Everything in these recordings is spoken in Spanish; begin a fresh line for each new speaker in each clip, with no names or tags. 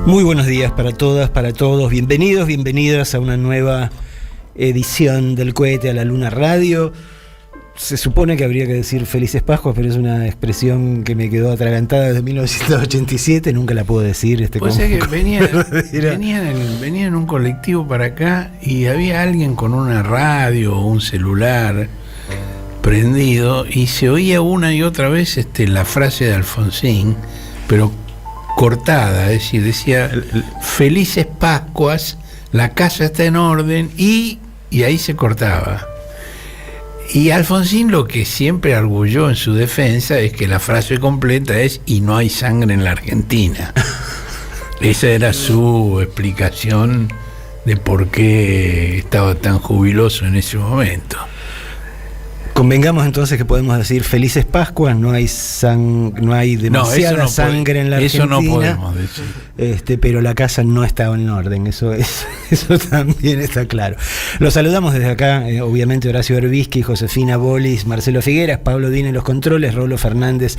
Muy buenos días para todas, para todos. Bienvenidos, bienvenidas a una nueva edición del Cohete a la Luna Radio. Se supone que habría que decir Felices Pascuas, pero es una expresión que me quedó atragantada desde 1987, nunca la puedo decir.
Pues es que venía en un colectivo para acá y había alguien con una radio o un celular prendido y se oía una y otra vez la frase de Alfonsín, pero cortada, es decir, decía Felices Pascuas, la casa está en orden y ahí se cortaba. Y Alfonsín lo que siempre arguyó en su defensa es que la frase completa es y no hay sangre en la Argentina. Esa era su explicación de por qué estaba tan jubiloso en ese momento.
Convengamos entonces que podemos decir Felices Pascuas, no hay demasiada sangre en la Argentina.
Eso no podemos decir.
Pero la casa no estaba en orden, eso también está claro. Los saludamos desde acá, obviamente Horacio Berbisky, Josefina Bolis, Marcelo Figueras, Pablo Díaz en los controles, Rolo Fernández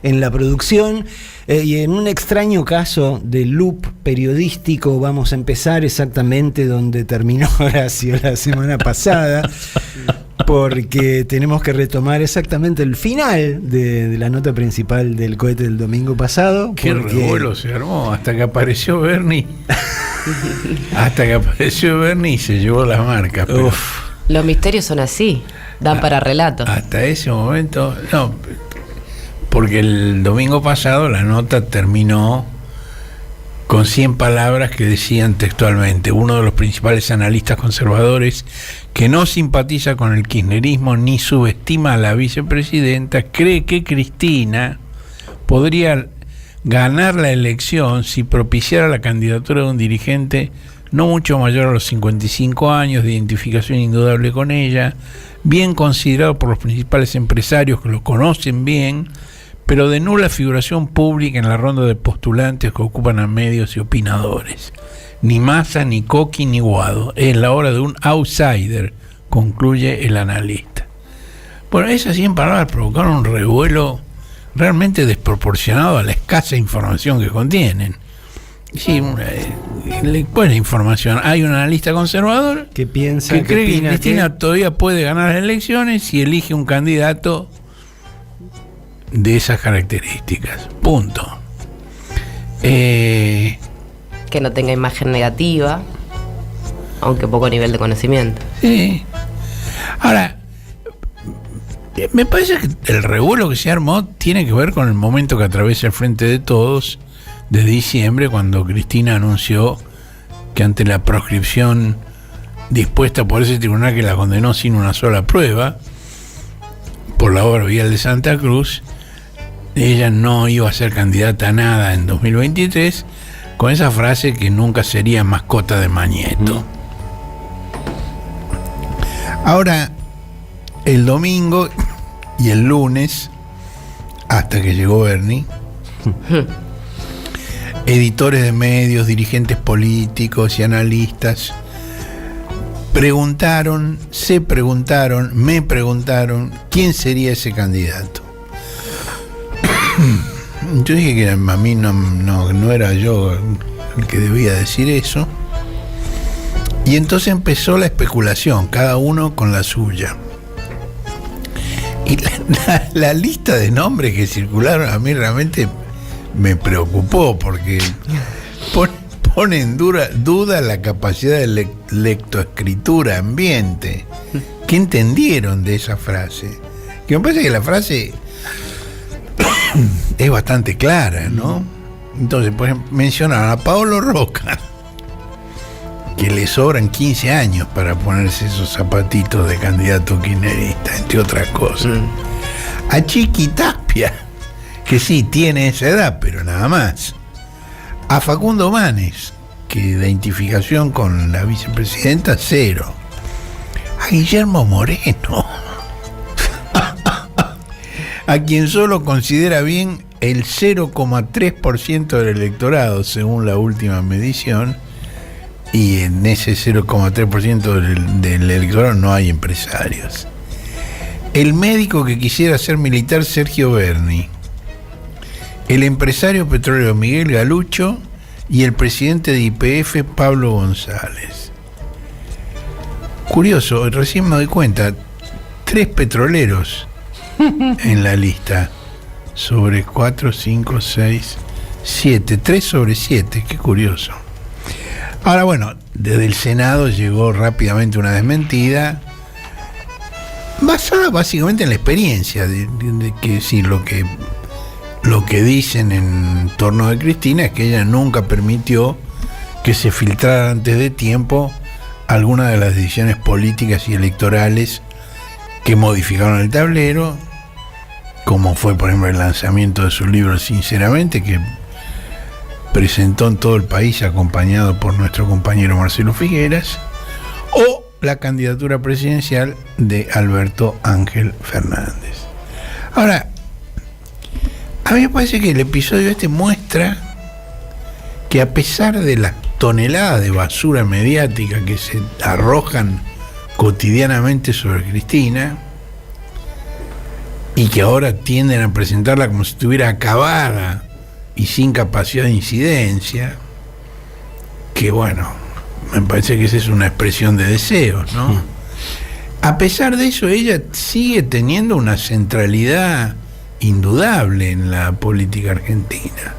en la producción. Y en un extraño caso de loop periodístico vamos a empezar exactamente donde terminó Horacio la semana pasada, porque tenemos que retomar exactamente el final de la nota principal del cohete del domingo pasado.
Qué revuelo se armó, hasta que apareció Bernie. Y se llevó las marcas. Pero
los misterios son así, dan para relato.
Hasta ese momento, no, porque el domingo pasado la nota terminó con 100 palabras que decían textualmente: uno de los principales analistas conservadores que no simpatiza con el kirchnerismo ni subestima a la vicepresidenta cree que Cristina podría ganar la elección si propiciara la candidatura de un dirigente no mucho mayor a los 55 años, de identificación indudable con ella, bien considerado por los principales empresarios que lo conocen bien, pero de nula figuración pública en la ronda de postulantes que ocupan a medios y opinadores. Ni Massa, ni Coqui, ni Guado. Es la hora de un outsider, concluye el analista. Bueno, esas 100 palabras provocaron un revuelo realmente desproporcionado a la escasa información que contienen. Sí, buena información. Hay un analista conservador
que piensa
que cree que Cristina todavía puede ganar las elecciones y elige un candidato de esas características. Punto.
Que no tenga imagen negativa, aunque poco nivel de conocimiento.
Sí. Ahora, me parece que el revuelo que se armó tiene que ver con el momento que atraviesa el Frente de Todos de diciembre, cuando Cristina anunció que ante la proscripción dispuesta por ese tribunal que la condenó sin una sola prueba por la obra vial de Santa Cruz, ella no iba a ser candidata a nada en 2023, con esa frase que nunca sería mascota de Mañeto. Ahora, el domingo y el lunes, hasta que llegó Bernie, editores de medios, dirigentes políticos y analistas me preguntaron quién sería ese candidato. Yo dije que a mí no era yo el que debía decir eso. Y entonces empezó la especulación, cada uno con la suya. Y la lista de nombres que circularon a mí realmente me preocupó, porque pone en duda la capacidad de lectoescritura ambiente. ¿Qué entendieron de esa frase? Que me parece que la frase es bastante clara, ¿no? Entonces, por ejemplo, mencionaron a Paolo Roca, que le sobran 15 años para ponerse esos zapatitos de candidato kirchnerista, entre otras cosas. A Chiqui Tapia, que sí tiene esa edad, pero nada más. A Facundo Manes, que identificación con la vicepresidenta, cero. A Guillermo Moreno, a quien solo considera bien el 0,3% del electorado, según la última medición, y en ese 0,3% del electorado no hay empresarios. El médico que quisiera ser militar, Sergio Berni. El empresario petrolero Miguel Galucho y el presidente de YPF, Pablo González. Curioso, recién me doy cuenta, 3 petroleros en la lista, sobre 4, 5, 6, 7, 3 sobre 7, qué curioso. Ahora bueno, desde el Senado llegó rápidamente una desmentida, basada básicamente en la experiencia, de que sí, lo que dicen en torno de Cristina es que ella nunca permitió que se filtrara antes de tiempo alguna de las decisiones políticas y electorales que modificaron el tablero, como fue por ejemplo el lanzamiento de su libro Sinceramente, que presentó en todo el país acompañado por nuestro compañero Marcelo Figueras, o la candidatura presidencial de Alberto Ángel Fernández. Ahora, a mí me parece que el episodio este muestra que a pesar de las toneladas de basura mediática que se arrojan cotidianamente sobre Cristina y que ahora tienden a presentarla como si estuviera acabada y sin capacidad de incidencia, que bueno, me parece que esa es una expresión de deseos, ¿no? A pesar de eso, ella sigue teniendo una centralidad indudable en la política argentina.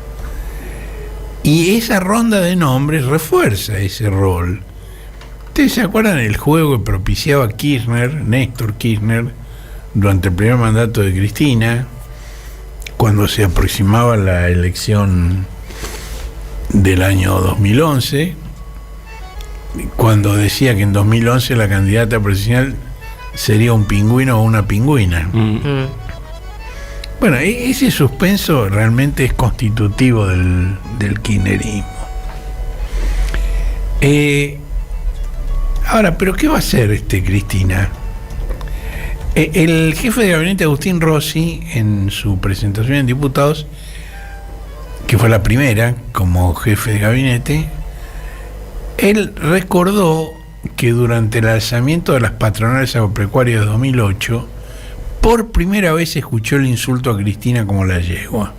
Y esa ronda de nombres refuerza ese rol. ¿Ustedes se acuerdan del juego que propiciaba Kirchner, Néstor Kirchner, durante el primer mandato de Cristina, cuando se aproximaba la elección del año 2011, cuando decía que en 2011 la candidata presidencial sería un pingüino o una pingüina? Bueno, ese suspenso realmente es constitutivo del kirchnerismo. Ahora, ¿pero qué va a hacer Cristina? El jefe de gabinete Agustín Rossi, en su presentación en Diputados, que fue la primera como jefe de gabinete, él recordó que durante el alzamiento de las patronales agropecuarias de 2008, por primera vez escuchó el insulto a Cristina como la yegua.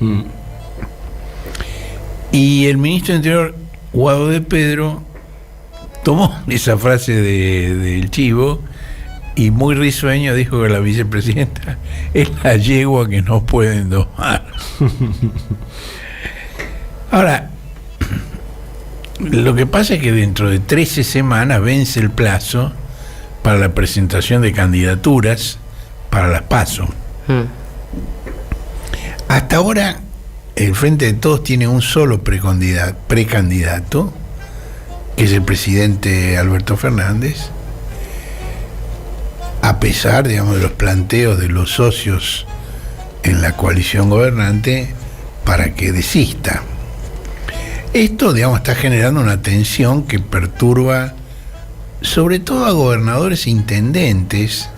Y el ministro de Interior, Guado de Pedro, tomó esa frase del Chivo y muy risueño dijo que la vicepresidenta es la yegua que no pueden domar. Ahora, lo que pasa es que dentro de 13 semanas vence el plazo para la presentación de candidaturas para las PASO. Hasta ahora el Frente de Todos tiene un solo precandidato, que es el presidente Alberto Fernández, a pesar, digamos, de los planteos de los socios en la coalición gobernante para que desista. Esto, digamos, está generando una tensión que perturba sobre todo a gobernadores e intendentes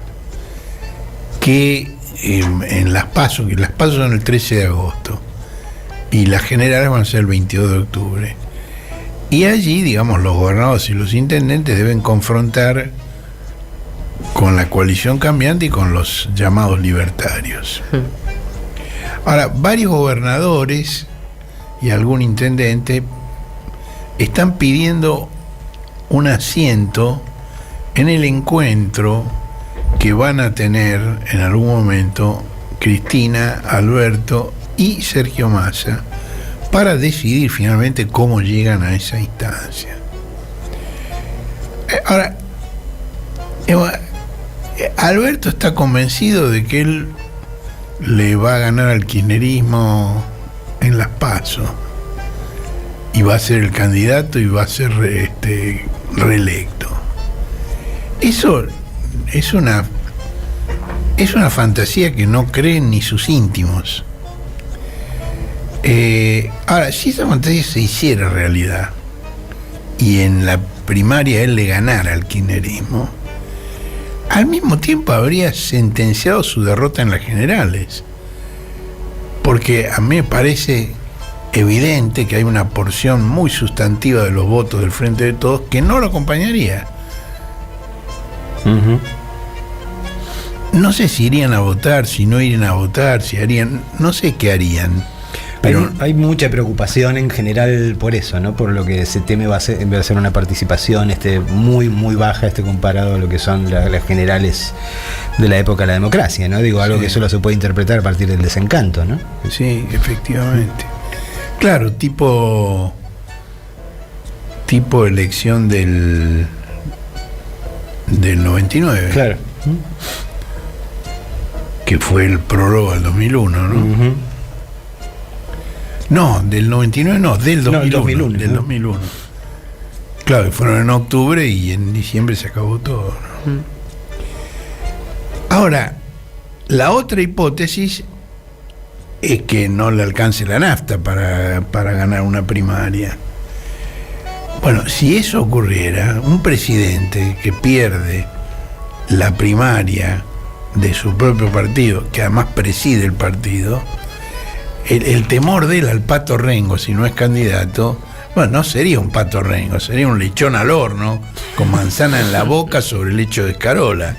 que en las PASO, que las PASO son el 13 de agosto y las generales van a ser el 22 de octubre. Y allí, digamos, los gobernadores y los intendentes deben confrontar con la coalición cambiante y con los llamados libertarios. Ahora, varios gobernadores y algún intendente están pidiendo un asiento en el encuentro que van a tener en algún momento Cristina, Alberto y Sergio Massa para decidir finalmente cómo llegan a esa instancia. Ahora, Alberto está convencido de que él le va a ganar al kirchnerismo en las PASO y va a ser el candidato y va a ser reelecto. Eso es una fantasía que no creen ni sus íntimos. Ahora, si esa fantasía se hiciera realidad y en la primaria él le ganara al kirchnerismo, al mismo tiempo habría sentenciado su derrota en las generales, porque a mí me parece evidente que hay una porción muy sustantiva de los votos del Frente de Todos que no lo acompañaría. No sé si irían a votar, si no irían a votar, si harían, no sé qué harían. Pero
hay mucha preocupación en general por eso, ¿no? Por lo que se teme va a ser una participación muy, muy baja comparado a lo que son las generales de la época de la democracia, ¿no? Digo, algo
Sí.
que solo se puede interpretar a partir del desencanto, ¿no?
Sí, efectivamente. Claro, tipo elección del 99.
Claro.
Que fue el prólogo al 2001, ¿no?
Uh-huh.
No, del 99 no, del 2001.
No, el 2001,
del
¿no?
2001. Claro, fueron en octubre y en diciembre se acabó todo, ¿no? Ahora, la otra hipótesis es que no le alcance la nafta para ganar una primaria. Bueno, si eso ocurriera, un presidente que pierde la primaria de su propio partido, que además preside el partido, el temor de él al Pato Rengo, si no es candidato, bueno, no sería un Pato Rengo, sería un lechón al horno, con manzana en la boca sobre lecho de escarola.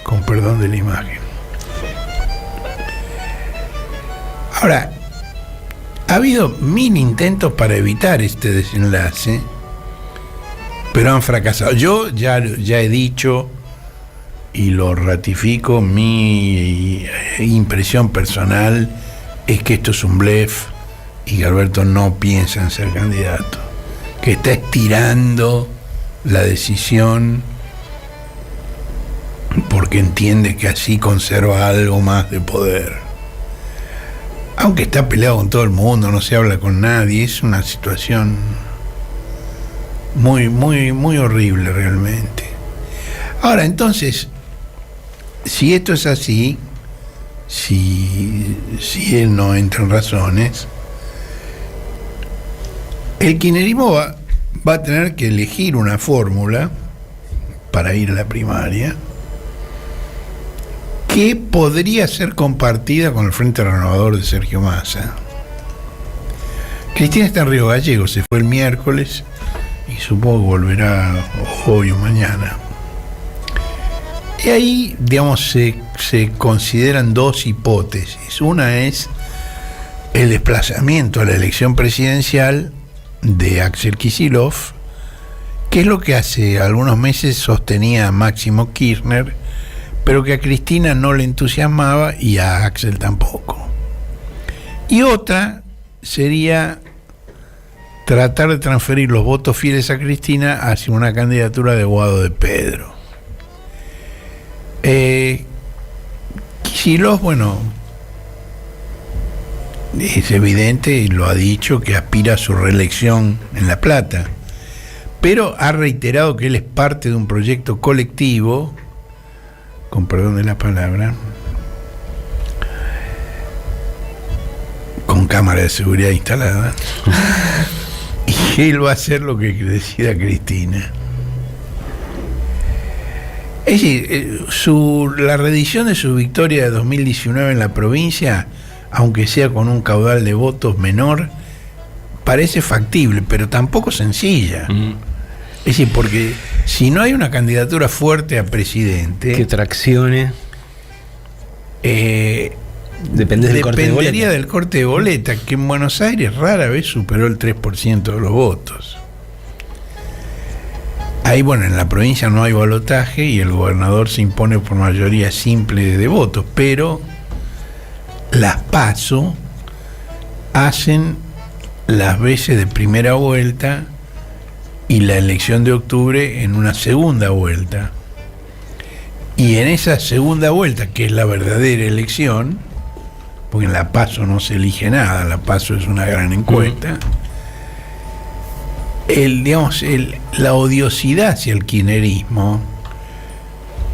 Con perdón de la imagen. Ahora, ha habido 1000 intentos para evitar este desenlace, pero han fracasado. Yo ya he dicho, y lo ratifico, mi impresión personal es que esto es un blef y que Alberto no piensa en ser candidato, que está estirando la decisión porque entiende que así conserva algo más de poder. Aunque está peleado con todo el mundo, no se habla con nadie, es una situación muy, muy, muy horrible realmente. Ahora, entonces, si esto es así, si él no entra en razones, el kirchnerismo va a tener que elegir una fórmula para ir a la primaria que podría ser compartida con el Frente Renovador de Sergio Massa. Cristina está en Río Gallegos, se fue el miércoles y supongo que volverá hoy o mañana. Y ahí, digamos, se consideran dos hipótesis. Una es el desplazamiento a la elección presidencial de Axel Kicillof, que es lo que hace algunos meses sostenía Máximo Kirchner, pero que a Cristina no le entusiasmaba y a Axel tampoco. Y otra sería tratar de transferir los votos fieles a Cristina hacia una candidatura de Guado de Pedro. Kicillof, bueno, es evidente y lo ha dicho que aspira a su reelección en La Plata, pero ha reiterado que él es parte de un proyecto colectivo, con perdón de la palabra, con cámara de seguridad instalada, y él va a hacer lo que decida Cristina. Es decir, la reedición de su victoria de 2019 en la provincia, aunque sea con un caudal de votos menor, parece factible, pero tampoco sencilla. Es decir, porque si no hay una candidatura fuerte a presidente
que traccione, dependería
del corte de boleta, que en Buenos Aires rara vez superó el 3% de los votos. Ahí, bueno, en la provincia no hay balotaje y el gobernador se impone por mayoría simple de votos, pero las PASO hacen las veces de primera vuelta y la elección de octubre en una segunda vuelta. Y en esa segunda vuelta, que es la verdadera elección, porque en la PASO no se elige nada, la PASO es una gran encuesta, la odiosidad hacia el kirchnerismo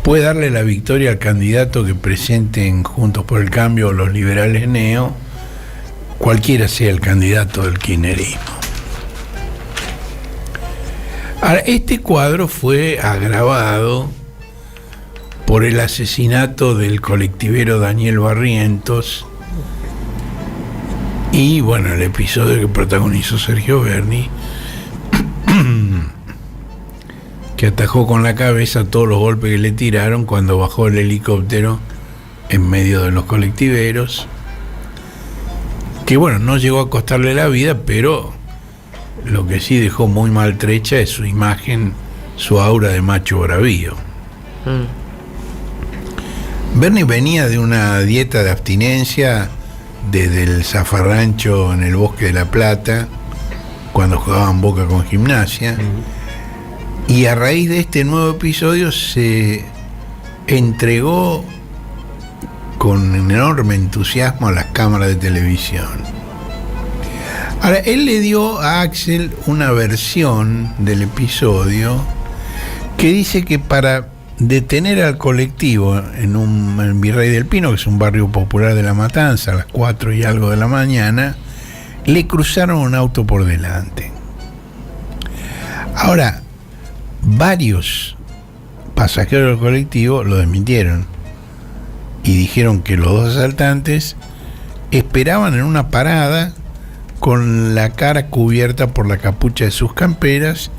puede darle la victoria al candidato que presenten Juntos por el Cambio o los liberales neo, cualquiera sea el candidato del kirchnerismo. Ahora, este cuadro fue agravado por el asesinato del colectivero Daniel Barrientos y, bueno, el episodio que protagonizó Sergio Berni, que atajó con la cabeza todos los golpes que le tiraron cuando bajó el helicóptero en medio de los colectiveros. que bueno, no llegó a costarle la vida, pero lo que sí dejó muy maltrecha es su imagen, su aura de macho bravío. Bernie venía de una dieta de abstinencia desde el zafarrancho en el Bosque de la Plata, cuando jugaban Boca con Gimnasia, y a raíz de este nuevo episodio se entregó con enorme entusiasmo a las cámaras de televisión. Ahora, él le dio a Axel una versión del episodio que dice que para detener al colectivo en Virrey del Pino, que es un barrio popular de La Matanza, a las 4 y algo de la mañana, le cruzaron un auto por delante. Ahora, varios pasajeros del colectivo lo desmintieron y dijeron que los dos asaltantes esperaban en una parada con la cara cubierta por la capucha de sus camperas,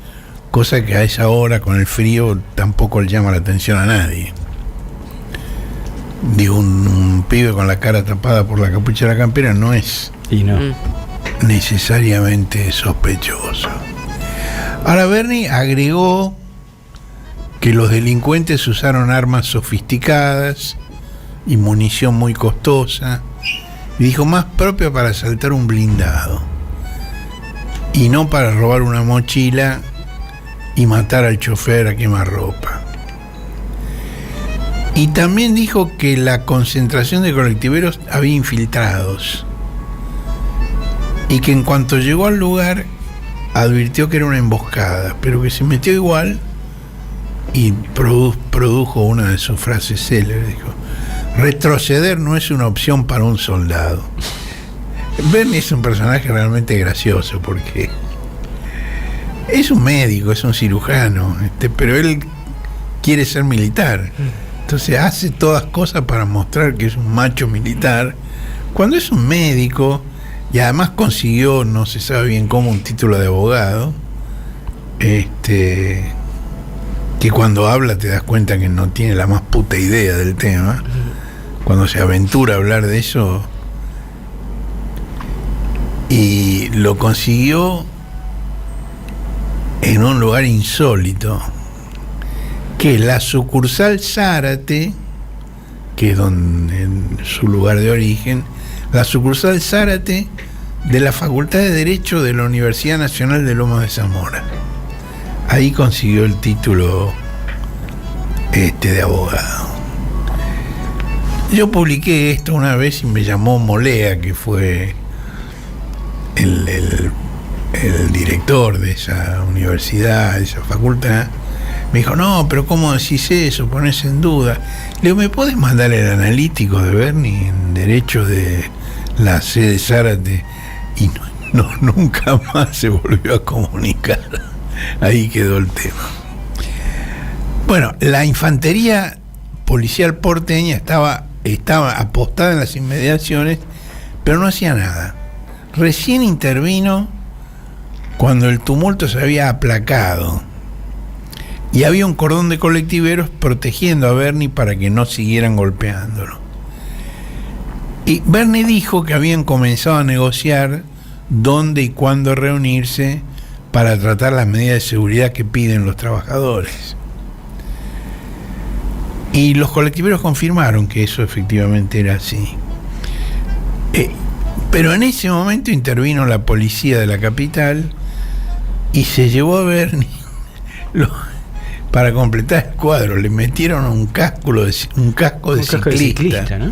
cosa que a esa hora, con el frío, tampoco le llama la atención a nadie. Digo, un pibe con la cara tapada por la capucha de la campera no es necesariamente sospechoso. Ahora, Bernie agregó que los delincuentes usaron armas sofisticadas y munición muy costosa, y dijo, más propia para asaltar un blindado y no para robar una mochila y matar al chofer a quemarropa. Y también dijo que la concentración de colectiveros había infiltrados y que en cuanto llegó al lugar advirtió que era una emboscada, pero que se metió igual y produjo una de sus frases célebres. Dijo, retroceder no es una opción para un soldado. Bernie es un personaje realmente gracioso porque es un médico, es un cirujano, pero él quiere ser militar. Entonces hace todas cosas para mostrar que es un macho militar, cuando es un médico, y además consiguió, no se sabe bien cómo, un título de abogado, que cuando habla te das cuenta que no tiene la más puta idea del tema. Cuando se aventura a hablar de eso, y lo consiguió en un lugar insólito, que la sucursal Zárate, que es en su lugar de origen, la sucursal Zárate de la Facultad de Derecho de la Universidad Nacional de Lomas de Zamora. Ahí consiguió el título de abogado. Yo publiqué esto una vez y me llamó Molea, que fue el director de esa universidad, de esa facultad. Me dijo, no, pero ¿cómo decís eso? Ponés en duda. Le digo, ¿me podés mandar el analítico de Bernie en Derecho de la sede Zárate? Y nunca más se volvió a comunicar. Ahí quedó el tema. Bueno, la infantería policial porteña estaba apostada en las inmediaciones, pero no hacía nada. Recién intervino cuando el tumulto se había aplacado y había un cordón de colectiveros protegiendo a Bernie para que no siguieran golpeándolo. Y Bernie dijo que habían comenzado a negociar dónde y cuándo reunirse para tratar las medidas de seguridad que piden los trabajadores. Y los colectiveros confirmaron que eso efectivamente era así. Pero en ese momento intervino la policía de la capital y se llevó a Bernie para completar el cuadro. Le metieron un casco de ciclista, ¿no?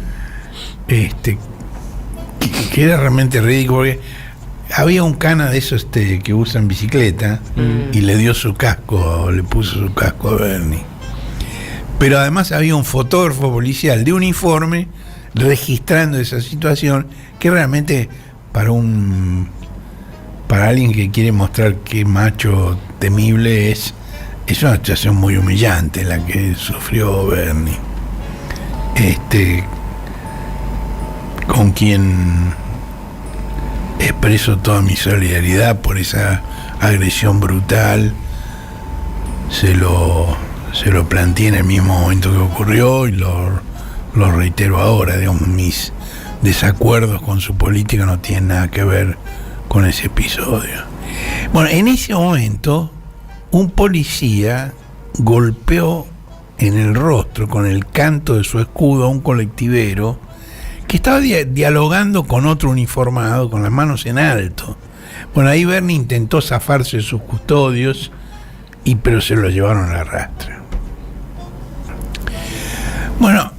Que era realmente ridículo, porque había un cana de esos que usan bicicleta y le dio su casco, le puso su casco a Bernie. Pero además había un fotógrafo policial de uniforme registrando esa situación, que realmente para alguien que quiere mostrar qué macho temible es una situación muy humillante la que sufrió Bernie, con quien expreso toda mi solidaridad por esa agresión brutal. Se lo planteé en el mismo momento que ocurrió y lo reitero ahora, digamos, mis desacuerdos con su política no tienen nada que ver con ese episodio. Bueno, en ese momento un policía golpeó en el rostro con el canto de su escudo a un colectivero que estaba dialogando con otro uniformado con las manos en alto. Bueno, ahí Bernie intentó zafarse de sus custodios, pero se lo llevaron a la rastra. Bueno,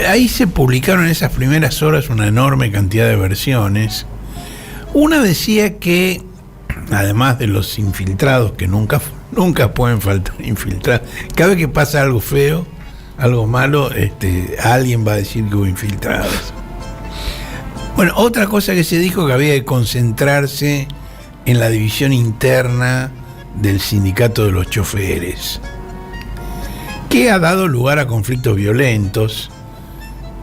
ahí se publicaron en esas primeras horas una enorme cantidad de versiones. Una decía que, además de los infiltrados, que nunca pueden faltar infiltrados, cada vez que pasa algo feo, algo malo, alguien va a decir que hubo infiltrados. Bueno, otra cosa que se dijo, que había que concentrarse en la división interna del sindicato de los choferes, que ha dado lugar a conflictos violentos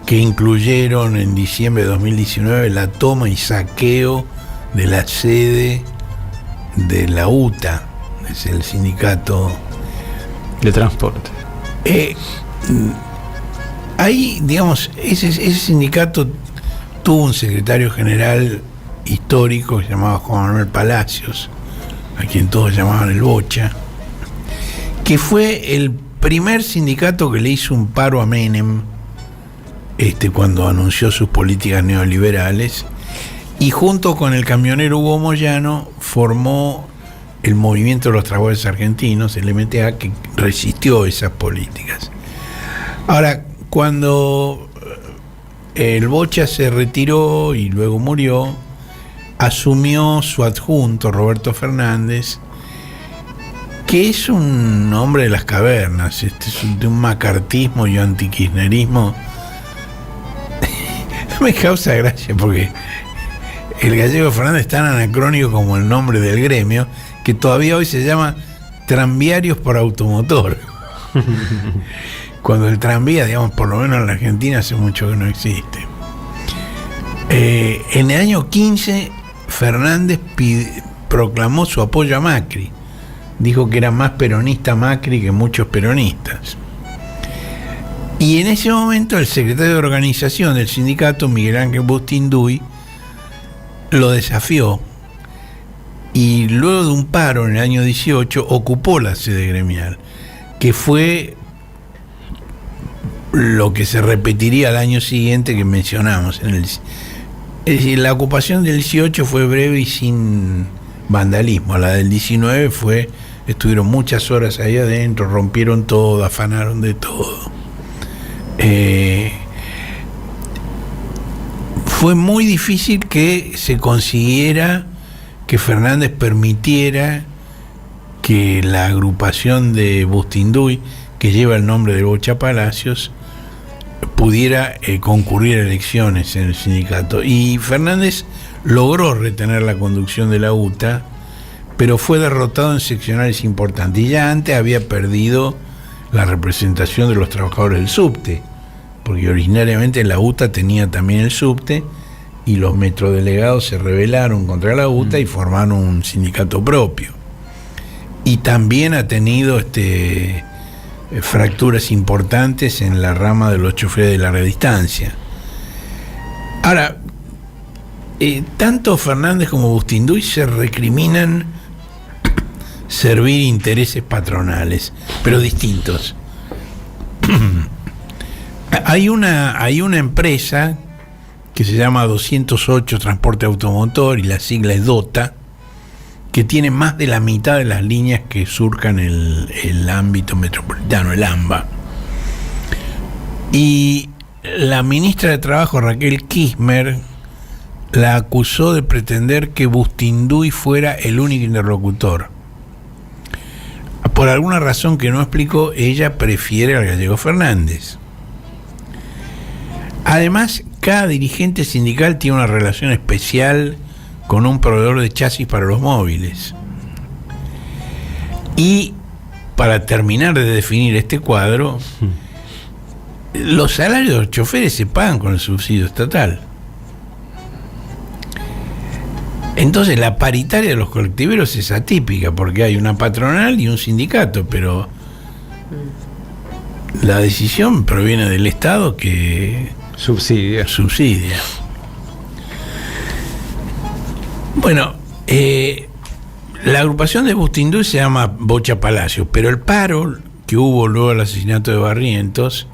que incluyeron en diciembre de 2019 la toma y saqueo de la sede de la UTA, es el sindicato
de transporte.
Ahí, digamos, ese sindicato tuvo un secretario general histórico que se llamaba Juan Manuel Palacios, a quien todos llamaban el Bocha, que fue el primer sindicato que le hizo un paro a Menem cuando anunció sus políticas neoliberales, y junto con el camionero Hugo Moyano formó el Movimiento de los Trabajadores Argentinos, el MTA, que resistió esas políticas. Ahora, cuando el Bocha se retiró y luego murió, asumió su adjunto, Roberto Fernández, que es un hombre de las cavernas, es de un macartismo y antikirchnerismo. Me causa gracia porque el Gallego Fernández es tan anacrónico como el nombre del gremio, que todavía hoy se llama tranviarios por automotor. Cuando el tranvía, digamos, por lo menos en la Argentina hace mucho que no existe. En el año 15, Fernández proclamó su apoyo a Macri. Dijo que era más peronista Macri que muchos peronistas. Y en ese momento el secretario de organización del sindicato, Miguel Ángel Bustinduy, lo desafió. Y luego de un paro en el año 18 ocupó la sede gremial, que fue lo que se repetiría al año siguiente que mencionamos. Es decir, la ocupación del 18 fue breve y sin vandalismo. La del 19 estuvieron muchas horas ahí adentro, rompieron todo, afanaron de todo. Fue muy difícil que se consiguiera que Fernández permitiera que la agrupación de Bustinduy, que lleva el nombre de Bocha Palacios, pudiera concurrir a elecciones en el sindicato. Y Fernández logró retener la conducción de la UTA, pero fue derrotado en seccionales importantes. Y ya antes había perdido la representación de los trabajadores del subte, porque originariamente la UTA tenía también el subte, y los metrodelegados se rebelaron contra la UTA y formaron un sindicato propio. Y también ha tenido fracturas importantes en la rama de los choferes de larga distancia. Ahora, tanto Fernández como Bustinduy se recriminan servir intereses patronales, pero distintos. Hay una empresa que se llama 208 Transporte Automotor, y la sigla es DOTA, que tiene más de la mitad de las líneas que surcan el ámbito metropolitano, el AMBA. Y la ministra de Trabajo, Raquel Kirchner, la acusó de pretender que Bustinduy fuera el único interlocutor. Por alguna razón que no explicó, ella prefiere al Gallego Fernández. Además, cada dirigente sindical tiene una relación especial con un proveedor de chasis para los móviles. Y para terminar de definir este cuadro, los salarios de los choferes se pagan con el subsidio estatal. Entonces la paritaria de los colectiveros es atípica, porque hay una patronal y un sindicato, pero la decisión proviene del Estado, que
Subsidia.
Bueno, la agrupación de Bustinduy se llama Bocha Palacios, pero el paro que hubo luego del asesinato de Barrientos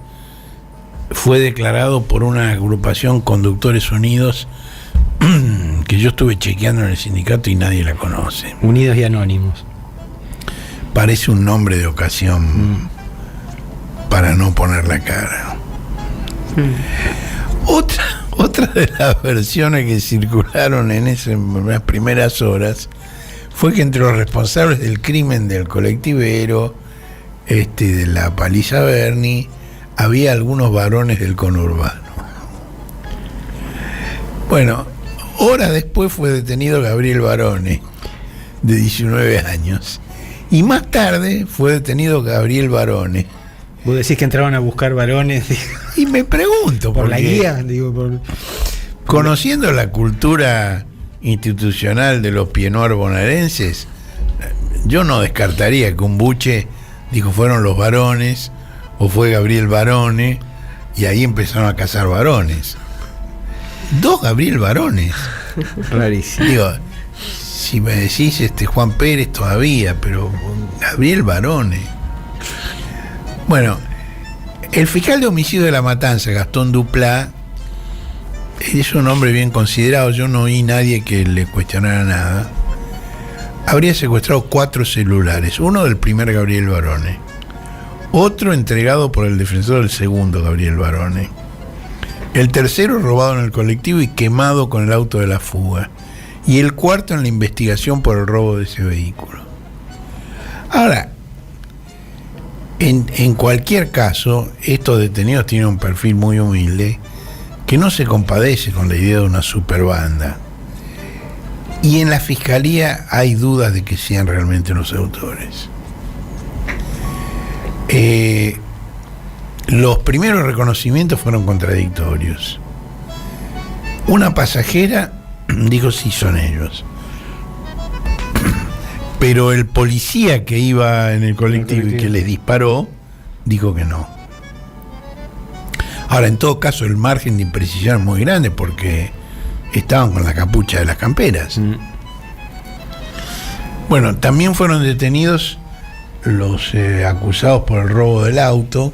fue declarado por una agrupación Conductores Unidos que yo estuve chequeando en el sindicato y nadie la conoce.
Unidos y Anónimos.
Parece un nombre de ocasión para no poner la cara. Otra de las versiones que circularon en las primeras horas fue que entre los responsables del crimen del colectivero, de la paliza Berni, había algunos varones del conurbano. Bueno, horas después fue detenido Gabriel Barone, de 19 años. Y más tarde fue detenido Gabriel Barone.
Vos decís que entraban a buscar varones.
Y me pregunto,
por la guía,
conociendo la cultura institucional de los pieds-noirs bonaerenses, yo no descartaría que un buche dijo fueron los varones o fue Gabriel Barone y ahí empezaron a cazar varones. 2 Gabriel Barones.
Rarísimo.
Digo, si me decís Juan Pérez todavía, pero Gabriel Barone. Bueno, el fiscal de homicidio de La Matanza, Gastón Duplá, es un hombre bien considerado, yo no oí nadie que le cuestionara nada. Habría secuestrado 4 celulares, uno del primer Gabriel Barone, otro entregado por el defensor del segundo Gabriel Barone, el tercero robado en el colectivo y quemado con el auto de la fuga, y el cuarto en la investigación por el robo de ese vehículo. Ahora, en cualquier caso, estos detenidos tienen un perfil muy humilde que no se compadece con la idea de una superbanda. Y en la fiscalía hay dudas de que sean realmente los autores. Los primeros reconocimientos fueron contradictorios. Una pasajera dijo sí, son ellos. Pero el policía que iba en el colectivo y que les disparó, dijo que no. Ahora, en todo caso, el margen de imprecisión es muy grande porque estaban con la capucha de las camperas. Bueno, también fueron detenidos los acusados por el robo del auto,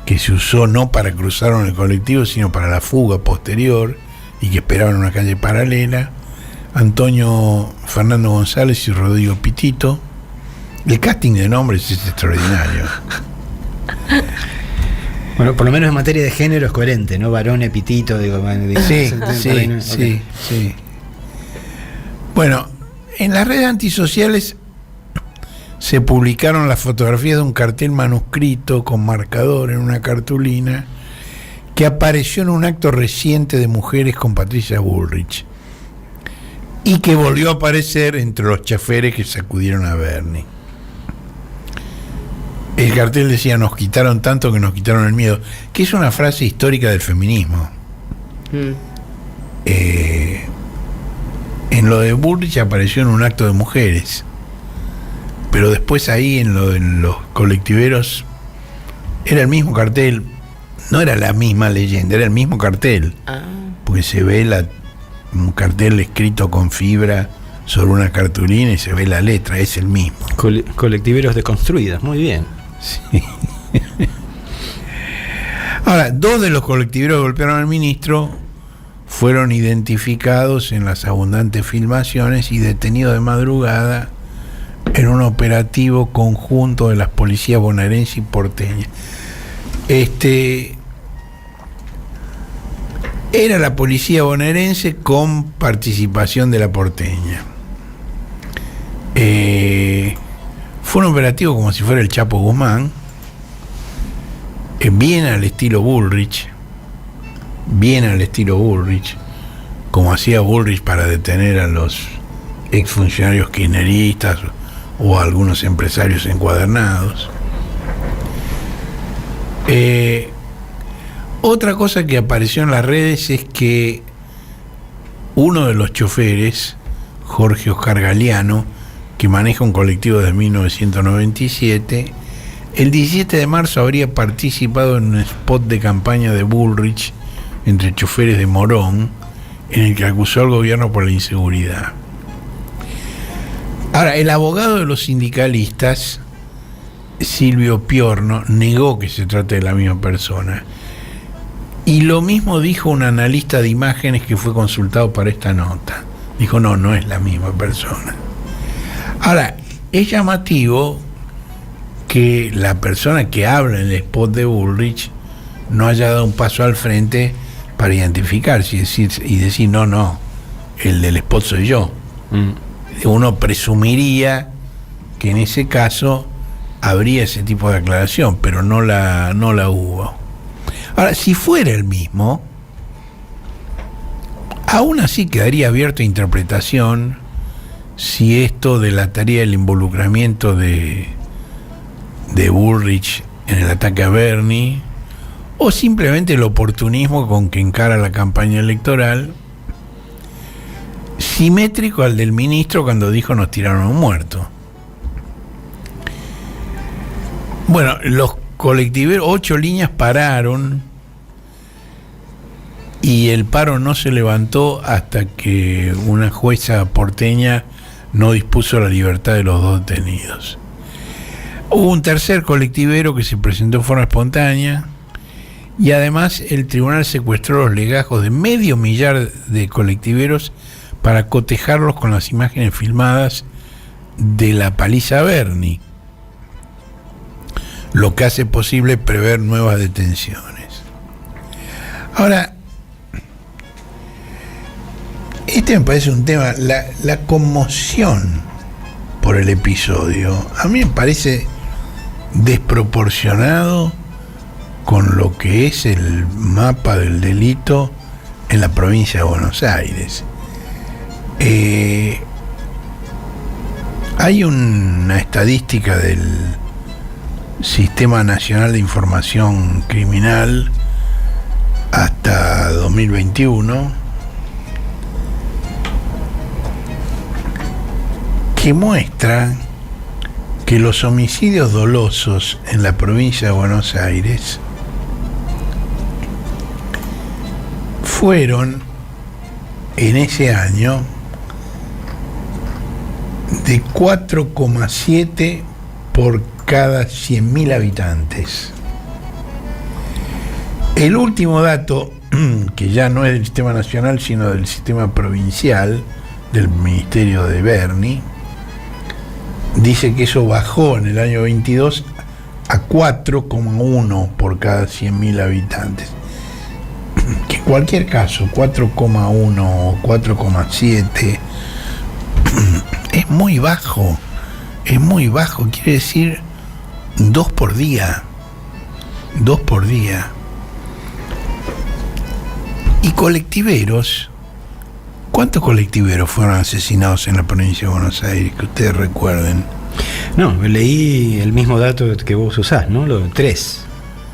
que se usó no para cruzar en el colectivo, sino para la fuga posterior y que esperaban en una calle paralela. Antonio Fernando González y Rodrigo Pitito. El casting de nombres es extraordinario.
Bueno, por lo menos en materia de género es coherente, ¿no? Varone, Pitito,
Sí. Bueno, en las redes antisociales se publicaron las fotografías de un cartel manuscrito con marcador en una cartulina que apareció en un acto reciente de mujeres con Patricia Bullrich y que volvió a aparecer entre los chaferes que sacudieron a Berni. El cartel decía: nos quitaron tanto que nos quitaron el miedo, que es una frase histórica del feminismo. En lo de Bullrich apareció en un acto de mujeres, pero después ahí en lo de los colectiveros era el mismo cartel, no era la misma leyenda, era el mismo cartel, porque se ve un cartel escrito con fibra sobre una cartulina y se ve la letra, es el mismo.
Colectiveros deconstruidas, muy bien.
Sí. Ahora, 2 de los colectiveros que golpearon al ministro fueron identificados en las abundantes filmaciones y detenidos de madrugada en un operativo conjunto de las policías bonaerense y porteña. Era la policía bonaerense con participación de la porteña. Fue un operativo como si fuera el Chapo Guzmán, bien al estilo Bullrich, como hacía Bullrich para detener a los exfuncionarios kirchneristas o a algunos empresarios encuadernados. Otra cosa que apareció en las redes es que uno de los choferes, Jorge Oscar Galeano, que maneja un colectivo desde 1997, el 17 de marzo habría participado en un spot de campaña de Bullrich entre choferes de Morón, en el que acusó al gobierno por la inseguridad. Ahora, el abogado de los sindicalistas, Silvio Piorno, negó que se trate de la misma persona. Y lo mismo dijo un analista de imágenes que fue consultado para esta nota. Dijo, no es la misma persona. Ahora, es llamativo que la persona que habla en el spot de Bullrich no haya dado un paso al frente para identificarse y decir, no, el del spot soy yo. Uno presumiría que en ese caso habría ese tipo de aclaración, pero no la hubo. Ahora, si fuera el mismo, aún así quedaría abierto a interpretación si esto delataría el involucramiento de Bullrich en el ataque a Bernie, o simplemente el oportunismo con que encara la campaña electoral, simétrico al del ministro cuando dijo nos tiraron a un muerto. Bueno, los colectiveros, 8 líneas pararon y el paro no se levantó hasta que una jueza porteña no dispuso la libertad de los 2 detenidos. Hubo un tercer colectivero que se presentó en forma espontánea y además el tribunal secuestró los legajos de 500.000 de colectiveros para cotejarlos con las imágenes filmadas de la paliza a Bernie, lo que hace posible prever nuevas detenciones. Ahora, este me parece un tema, la conmoción por el episodio, a mí me parece desproporcionado con lo que es el mapa del delito en la provincia de Buenos Aires. Hay una estadística del Sistema Nacional de Información Criminal hasta 2021 que muestra que los homicidios dolosos en la provincia de Buenos Aires fueron en ese año de 4,7 por cada 100.000 habitantes. El último dato, que ya no es del sistema nacional sino del sistema provincial del ministerio de Bernie, dice que eso bajó en el año 22 a 4,1 por cada 100.000 habitantes. Que en cualquier caso, 4,1 o 4,7 es muy bajo, quiere decir 2 por día. Y colectiveros, ¿cuántos colectiveros fueron asesinados en la provincia de Buenos Aires que ustedes recuerden?
No, leí el mismo dato que vos usás, ¿no? Lo de 3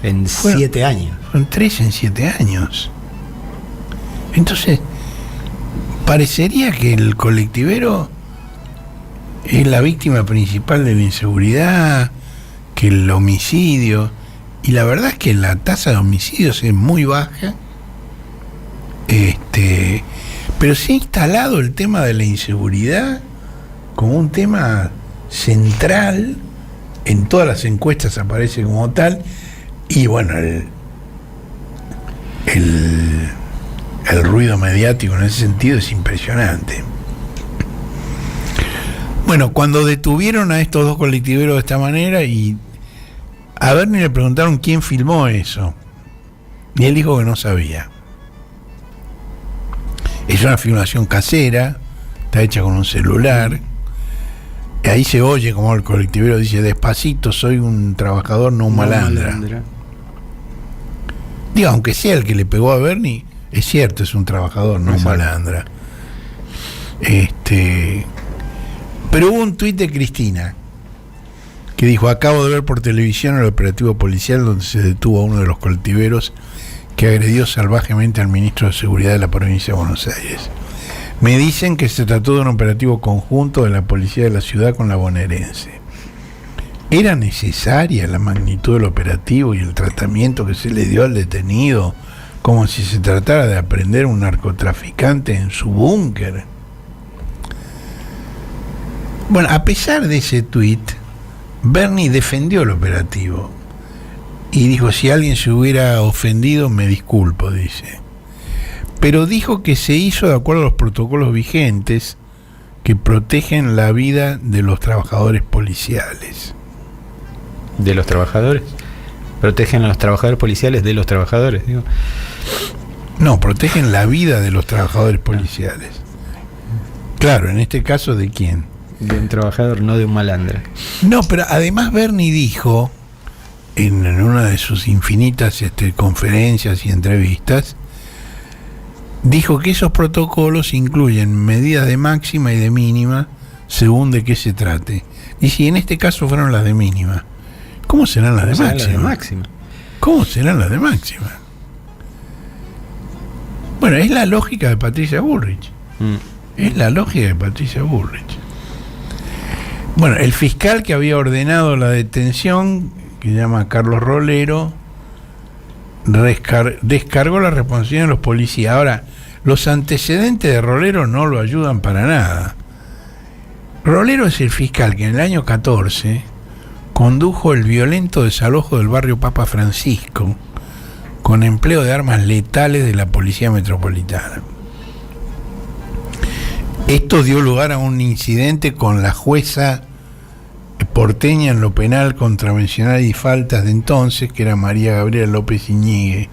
en 7 años.
Son 3 en 7 años. Entonces, parecería que el colectivero es la víctima principal de la inseguridad, que el homicidio, y la verdad es que la tasa de homicidios es muy baja, pero se ha instalado el tema de la inseguridad como un tema central, en todas las encuestas aparece como tal, y bueno, el ruido mediático en ese sentido es impresionante. Bueno, cuando detuvieron a estos 2 colectiveros de esta manera, y a Bernie le preguntaron quién filmó eso, y él dijo que no sabía. Es una filmación casera, está hecha con un celular, y ahí se oye como el colectivero dice: despacito, soy un trabajador, no un malandra. Digo, aunque sea el que le pegó a Bernie, es cierto, es un trabajador, no un malandra. Pero hubo un tuit de Cristina que dijo: acabo de ver por televisión el operativo policial donde se detuvo a uno de los colectiveros que agredió salvajemente al ministro de Seguridad de la provincia de Buenos Aires. Me dicen que se trató de un operativo conjunto de la policía de la ciudad con la bonaerense. ¿Era necesaria la magnitud del operativo y el tratamiento que se le dio al detenido como si se tratara de aprender un narcotraficante en su búnker. Bueno, a pesar de ese tuit, Bernie defendió el operativo y dijo: si alguien se hubiera ofendido, me disculpo, dice. Pero dijo que se hizo de acuerdo a los protocolos vigentes que protegen la vida de los trabajadores policiales.
¿De los trabajadores? ¿Protegen a los trabajadores policiales de los trabajadores? Digo.
No, protegen la vida de los trabajadores policiales. Claro, en este caso, ¿de quién?
De un trabajador, no de un malandro.
No, pero además Bernie dijo, en una de sus infinitas conferencias y entrevistas, dijo que esos protocolos incluyen medidas de máxima y de mínima según de qué se trate. Y si en este caso fueron las de mínima, ¿cómo serán las de máxima? ¿Cómo serán las de máxima? Bueno, es la lógica de Patricia Bullrich. Es la lógica de Patricia Bullrich. Bueno, el fiscal que había ordenado la detención, que se llama Carlos Rolero, descargó la responsabilidad de los policías. Ahora, los antecedentes de Rolero no lo ayudan para nada. Rolero es el fiscal que en el año 14 condujo el violento desalojo del barrio Papa Francisco con empleo de armas letales de la Policía Metropolitana. Esto dio lugar a un incidente con la jueza porteña en lo penal, contravencional y faltas de entonces, que era María Gabriela López Iñiguez.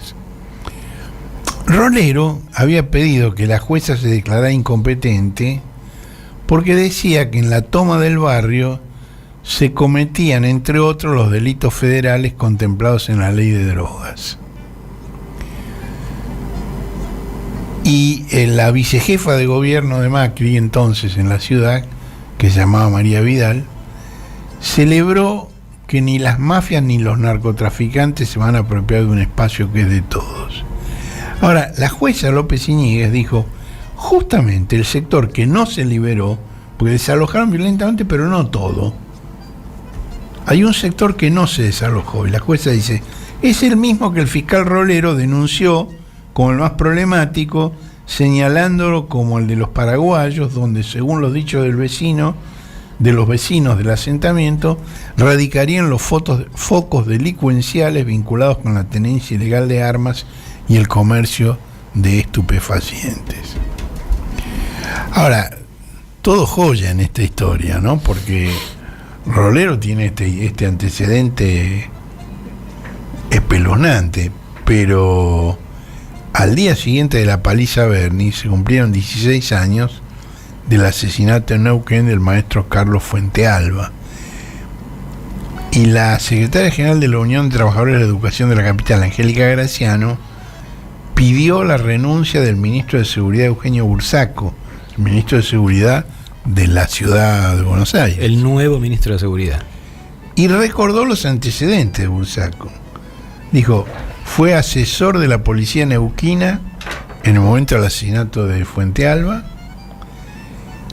Rolero había pedido que la jueza se declarara incompetente porque decía que en la toma del barrio se cometían, entre otros, los delitos federales contemplados en la ley de drogas. Y la vicejefa de gobierno de Macri, entonces en la ciudad, que se llamaba María Vidal, celebró que ni las mafias ni los narcotraficantes se van a apropiar de un espacio que es de todos. Ahora, la jueza López Iñiguez dijo: justamente el sector que no se liberó, porque desalojaron violentamente, pero no todo, hay un sector que no se desalojó, y la jueza dice: es el mismo que el fiscal Rolero denunció como el más problemático, señalándolo como el de los paraguayos, donde, según los dichos del vecino, de los vecinos del asentamiento, radicarían los focos delincuenciales vinculados con la tenencia ilegal de armas y el comercio de estupefacientes. Ahora, todo joya en esta historia, ¿no? Porque Rolero tiene este antecedente espeluznante, pero al día siguiente de la paliza a Bernie se cumplieron 16 años del asesinato en Neuquén del maestro Carlos Fuentealba. Y la secretaria general de la Unión de Trabajadores de la Educación de la capital, Angélica Graciano, pidió la renuncia del ministro de Seguridad, Eugenio Bursaco, el ministro de Seguridad de la ciudad de Buenos Aires.
El nuevo ministro de Seguridad.
Y recordó los antecedentes de Bursaco. Dijo: fue asesor de la policía neuquina en el momento del asesinato de Fuentealba,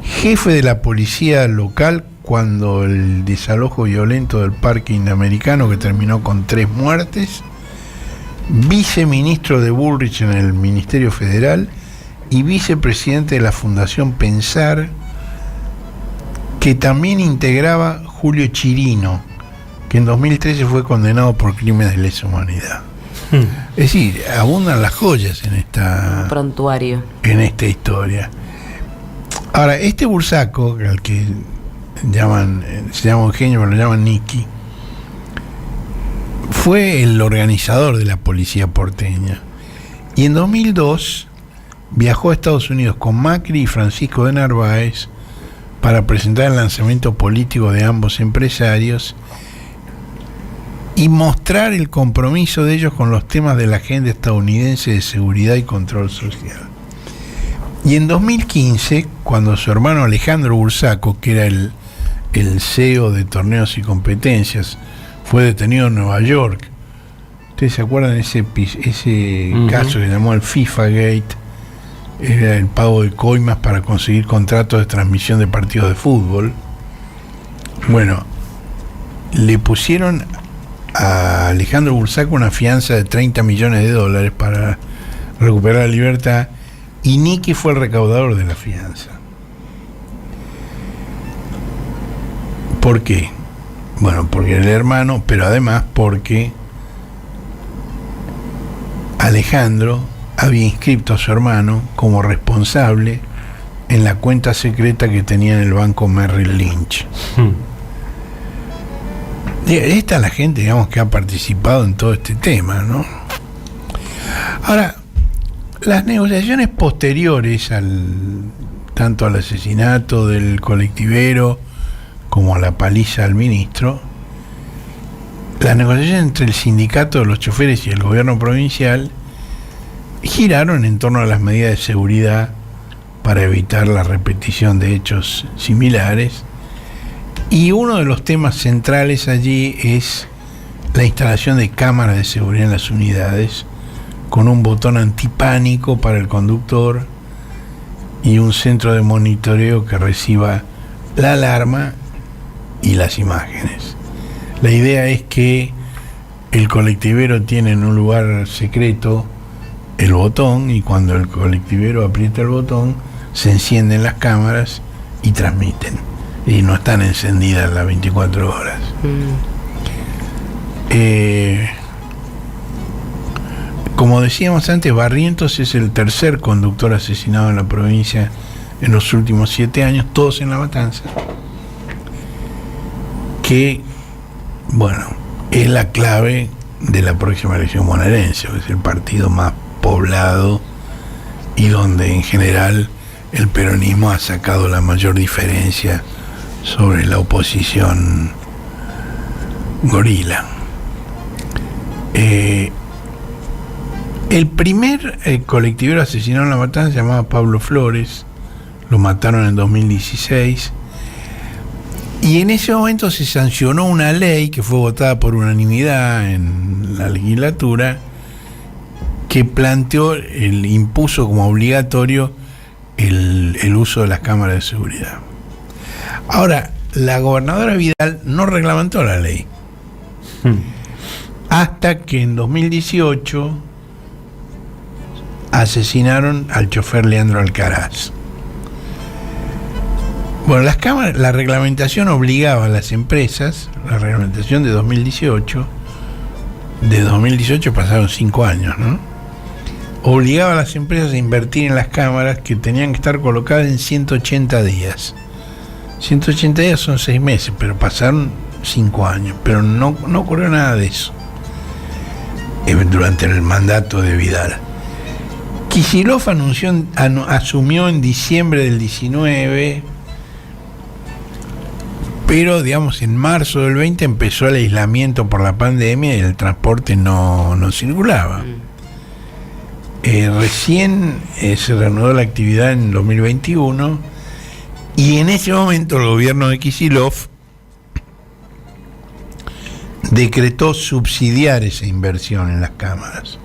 jefe de la policía local cuando el desalojo violento del Parque Interamericano, que terminó con 3 muertes, viceministro de Bullrich en el Ministerio Federal y vicepresidente de la Fundación Pensar, que también integraba Julio Chirino, que en 2013 fue condenado por crímenes de lesa humanidad. Es decir, abundan las joyas en esta
prontuario,
en esta historia. Ahora, este Bursaco, al que se llama Eugenio, pero lo llaman Nicky, fue el organizador de la policía porteña. Y en 2002 viajó a Estados Unidos con Macri y Francisco de Narváez para presentar el lanzamiento político de ambos empresarios y mostrar el compromiso de ellos con los temas de la agenda estadounidense de seguridad y control social. Y en 2015, cuando su hermano Alejandro Bursaco, que era el CEO de Torneos y Competencias, fue detenido en Nueva York. ¿Ustedes se acuerdan de ese caso que se llamó el FIFA Gate? Era el pago de coimas para conseguir contratos de transmisión de partidos de fútbol. Bueno, le pusieron a Alejandro Bursaco una fianza de $30 millones para recuperar la libertad, y Nicky fue el recaudador de la fianza. ¿Por qué? Bueno, porque era el hermano, pero además porque Alejandro había inscrito a su hermano como responsable en la cuenta secreta que tenía en el banco Merrill Lynch. Esta es la gente, digamos, que ha participado en todo este tema, ¿no? Ahora, las negociaciones posteriores tanto al asesinato del colectivero como a la paliza al ministro, las negociaciones entre el sindicato de los choferes y el gobierno provincial giraron en torno a las medidas de seguridad para evitar la repetición de hechos similares, y uno de los temas centrales allí es la instalación de cámaras de seguridad en las unidades, con un botón antipánico para el conductor y un centro de monitoreo que reciba la alarma y las imágenes. La idea es que el colectivero tiene en un lugar secreto el botón, y cuando el colectivero aprieta el botón se encienden las cámaras y transmiten, y no están encendidas las 24 horas. Como decíamos antes, Barrientos es el tercer conductor asesinado en la provincia en los últimos 7 años, todos en La Matanza, que, bueno, es la clave de la próxima elección bonaerense, que es el partido más poblado y donde en general el peronismo ha sacado la mayor diferencia sobre la oposición gorila. El primer colectivero asesinado en La Matanza se llamaba Pablo Flores, lo mataron en 2016, y en ese momento se sancionó una ley que fue votada por unanimidad en la legislatura, que impuso como obligatorio el uso de las cámaras de seguridad. Ahora, la gobernadora Vidal no reglamentó la ley, hasta que en 2018 asesinaron al chofer Leandro Alcaraz. Bueno, la reglamentación obligaba a las empresas, la reglamentación de 2018 pasaron 5 años, ¿no? Obligaba a las empresas a invertir en las cámaras, que tenían que estar colocadas en 180 días. 180 días son 6 meses, pero pasaron 5 años, pero no ocurrió nada de eso durante el mandato de Vidal. Kicillof asumió en diciembre del 19, pero digamos en marzo del 20 empezó el aislamiento por la pandemia y el transporte no circulaba. Recién se reanudó la actividad en 2021, y en ese momento el gobierno de Kicillof decretó subsidiar esa inversión en las cámaras,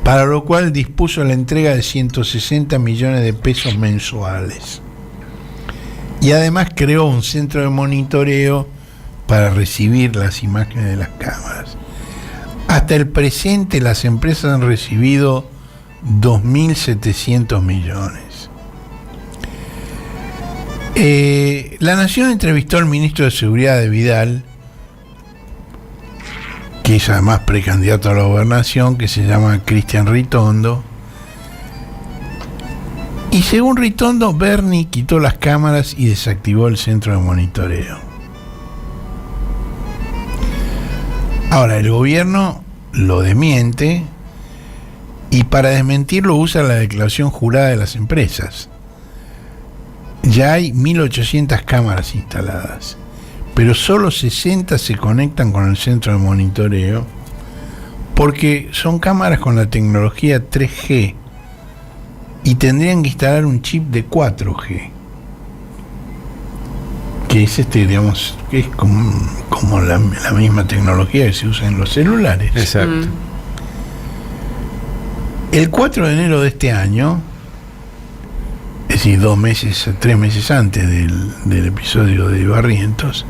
para lo cual dispuso la entrega de 160 millones de pesos mensuales. Y además creó un centro de monitoreo para recibir las imágenes de las cámaras. Hasta el presente las empresas han recibido 2.700 millones. La Nación entrevistó al ministro de Seguridad de Vidal, que es además precandidato a la gobernación, que se llama Cristian Ritondo. Y según Ritondo, Berni quitó las cámaras y desactivó el centro de monitoreo. Ahora, el gobierno lo desmiente, y para desmentirlo usa la declaración jurada de las empresas. Ya hay 1.800 cámaras instaladas, pero solo 60 se conectan con el centro de monitoreo, porque son cámaras con la tecnología 3G y tendrían que instalar un chip de 4G, que es digamos, que es como la misma tecnología que se usa en los celulares.
Exacto.
El 4 de enero de este año, es decir, 3 meses antes del episodio de Barrientos,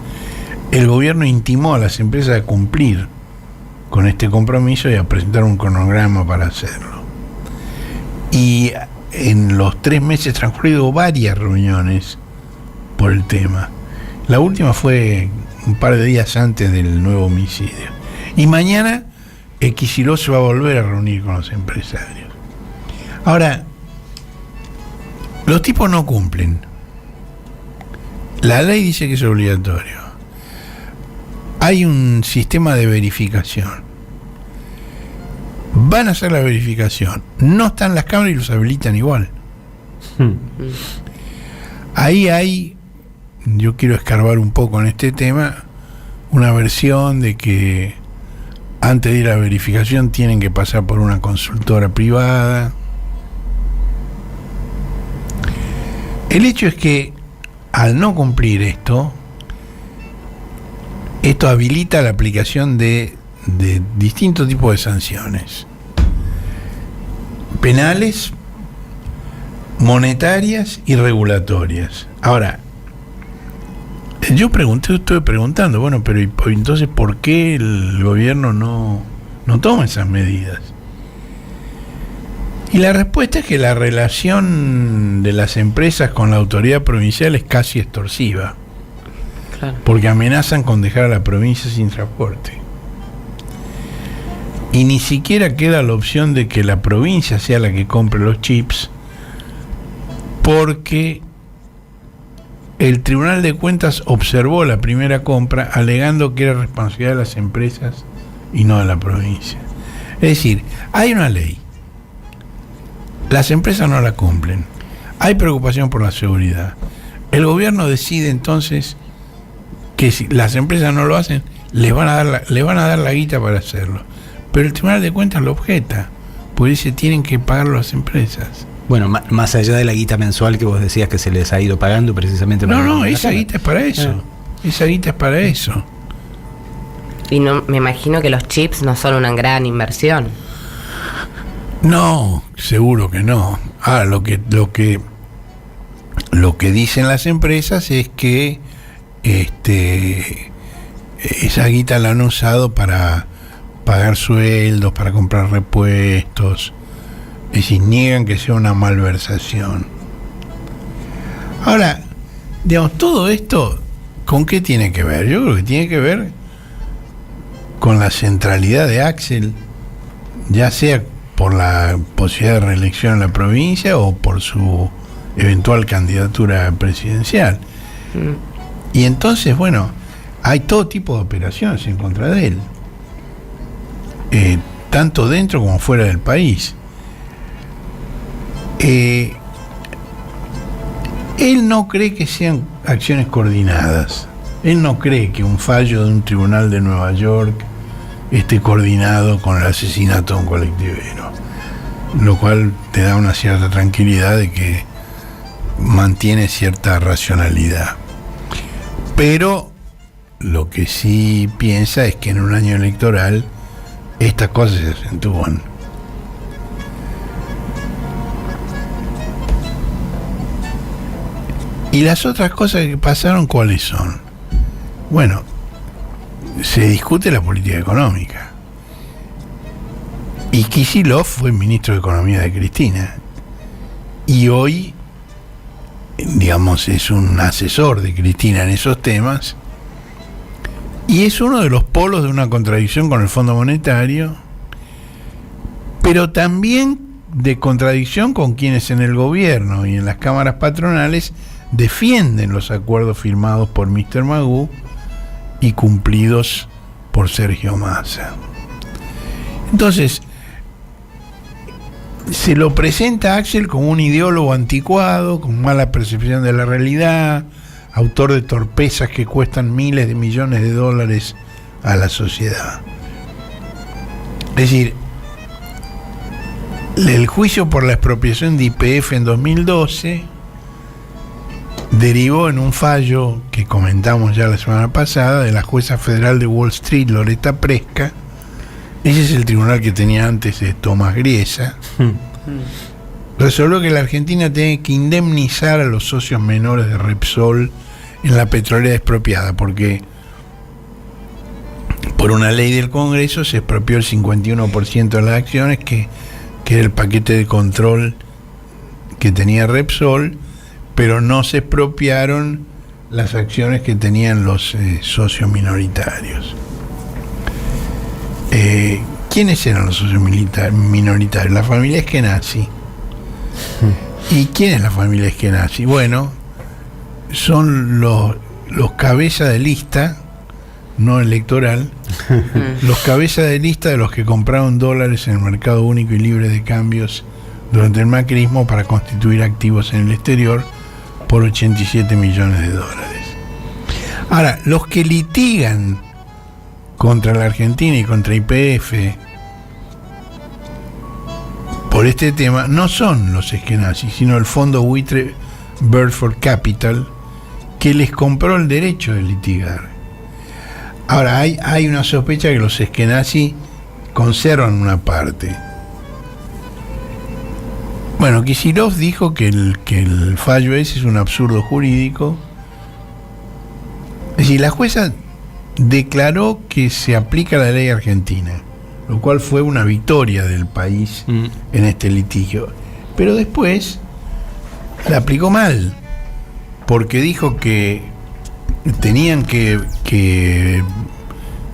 el gobierno intimó a las empresas a cumplir con este compromiso y a presentar un cronograma para hacerlo. Y en los 3 meses transcurridos varias reuniones por el tema. La última fue un par de días antes del nuevo homicidio. Y mañana Kicillof se va a volver a reunir con los empresarios. Ahora, los tipos no cumplen. La ley dice que es obligatorio. Hay un sistema de verificación. Van a hacer la verificación. No están las cámaras y los habilitan igual. Ahí hay, yo quiero escarbar un poco en este tema, una versión de que antes de ir a la verificación tienen que pasar por una consultora privada. El hecho es que al no cumplir esto habilita la aplicación de distintos tipos de sanciones penales, monetarias y regulatorias. Ahora, yo estuve preguntando, bueno, pero entonces ¿por qué el gobierno no toma esas medidas? Y la respuesta es que la relación de las empresas con la autoridad provincial es casi extorsiva.
Claro.
Porque amenazan con dejar a la provincia sin transporte. Y ni siquiera queda la opción de que la provincia sea la que compre los chips, porque el Tribunal de Cuentas observó la primera compra alegando que era responsabilidad de las empresas y no de la provincia. Es decir, hay una ley, las empresas no la cumplen, hay preocupación por la seguridad. El gobierno decide entonces que si las empresas no lo hacen, le van a dar la guita para hacerlo. Pero el Tribunal de Cuentas lo objeta, porque dice tienen que pagarlo las empresas.
Bueno, más allá de la guita mensual que vos decías que se les ha ido pagando precisamente.
No, esa guita es para eso. Esa guita es para eso.
Y no, me imagino que los chips no son una gran inversión.
No, seguro que no. Ahora, lo que dicen las empresas es que esa guita la han usado para pagar sueldos, para comprar repuestos. Es decir, niegan que sea una malversación. Ahora, digamos, todo esto, ¿con qué tiene que ver? Yo creo que tiene que ver con la centralidad de Axel, ya sea por la posibilidad de reelección en la provincia o por su eventual candidatura presidencial. Y entonces, bueno, hay todo tipo de operaciones en contra de él, tanto dentro como fuera del país. Él no cree que sean acciones coordinadas. Él no cree que un fallo de un tribunal de Nueva York esté coordinado con el asesinato de un colectivero, lo cual te da una cierta tranquilidad de que mantiene cierta racionalidad. Pero lo que sí piensa es que en un año electoral estas cosas se acentúan. Y las otras cosas que pasaron, ¿cuáles son? Bueno, se discute la política económica. Y Kicillof fue ministro de Economía de Cristina. Y hoy, digamos, es un asesor de Cristina en esos temas. Y es uno de los polos de una contradicción con el Fondo Monetario, pero también de contradicción con quienes en el gobierno y en las cámaras patronales defienden los acuerdos firmados por Mr. Magoo y cumplidos por Sergio Massa. Entonces, se lo presenta a Axel como un ideólogo anticuado, con mala percepción de la realidad, autor de torpezas que cuestan miles de millones de dólares a la sociedad. Es decir, el juicio por la expropiación de YPF en 2012 derivó en un fallo que comentamos ya la semana pasada de la jueza federal de Wall Street, Loretta Preska. Ese es el tribunal que tenía antes Tomás Griesa. Resolvió que la Argentina tiene que indemnizar a los socios menores de Repsol en la petrolera expropiada, porque por una ley del Congreso se expropió el 51% de las acciones, que era el paquete de control que tenía Repsol, pero no se expropiaron las acciones que tenían los socios minoritarios. ¿Quiénes eran los socios minoritarios? La familia Eskenazi. ¿Y quién es la familia Eskenazi? Bueno, son los cabezas de lista, no electoral, los cabezas de lista de los que compraron dólares en el mercado único y libre de cambios durante el macrismo para constituir activos en el exterior por 87 millones de dólares. Ahora, los que litigan contra la Argentina y contra YPF por este tema no son los Eskenazi, sino el fondo buitre Burford Capital, que les compró el derecho de litigar. Ahora, hay una sospecha que los Eskenazi conservan una parte. Bueno, Kicillof dijo que el fallo ese es un absurdo jurídico. Es decir, la jueza declaró que se aplica la ley argentina, lo cual fue una victoria del país en este litigio. Pero después la aplicó mal, porque dijo que tenían que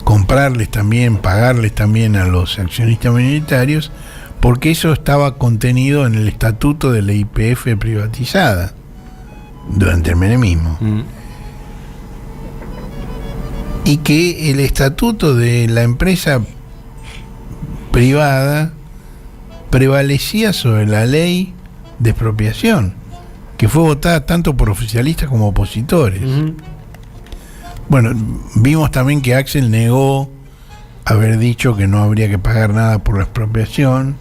comprarles también, pagarles también a los accionistas minoritarios, porque eso estaba contenido en el estatuto de la YPF privatizada durante el menemismo. Y que el estatuto de la empresa privada prevalecía sobre la ley de expropiación, que fue votada tanto por oficialistas como opositores. Bueno, vimos también que Axel negó haber dicho que no habría que pagar nada por la expropiación.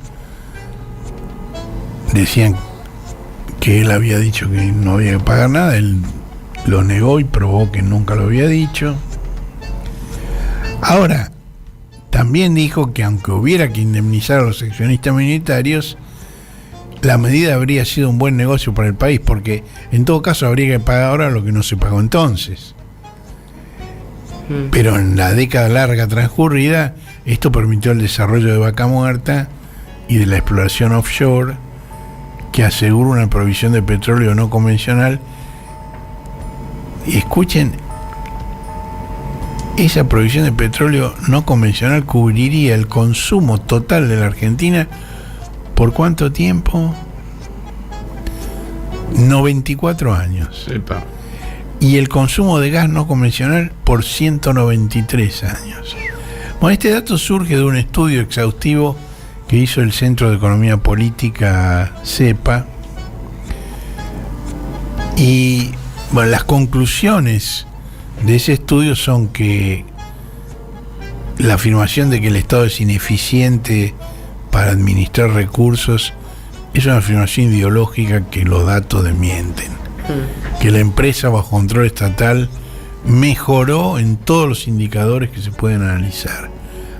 Decían que él había dicho que no había que pagar nada, él lo negó y probó que nunca lo había dicho. Ahora, también dijo que aunque hubiera que indemnizar a los accionistas minoritarios, la medida habría sido un buen negocio para el país, porque en todo caso habría que pagar ahora lo que no se pagó entonces. Pero en la década larga transcurrida, esto permitió el desarrollo de Vaca Muerta y de la exploración offshore, que asegura una provisión de petróleo no convencional. Y escuchen, esa provisión de petróleo no convencional cubriría el consumo total de la Argentina ¿por cuánto tiempo? 94 años.
Epa.
Y el consumo de gas no convencional por 193 años. Bueno, este dato surge de un estudio exhaustivo que hizo el Centro de Economía Política, CEPA. Y bueno, las conclusiones de ese estudio son que la afirmación de que el Estado es ineficiente para administrar recursos es una afirmación ideológica que los datos desmienten. Que la empresa bajo control estatal mejoró en todos los indicadores que se pueden analizar.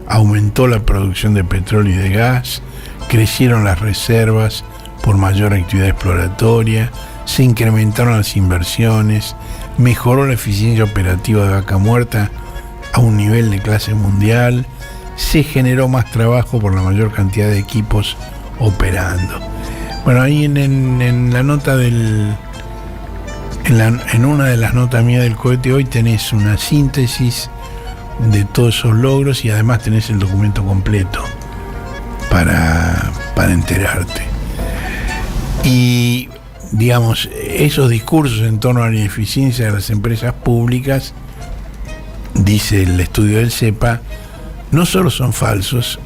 Aumentó la producción de petróleo y de gas, crecieron las reservas por mayor actividad exploratoria, se incrementaron las inversiones, mejoró la eficiencia operativa de Vaca Muerta a un nivel de clase mundial, se generó más trabajo por la mayor cantidad de equipos operando. Bueno, ahí en la nota en una de las notas mías del cohete hoy tenés una síntesis de todos esos logros y además tenés el documento completo para enterarte. Y digamos, esos discursos en torno a la ineficiencia de las empresas públicas, dice el estudio del CEPA, no solo son falsos,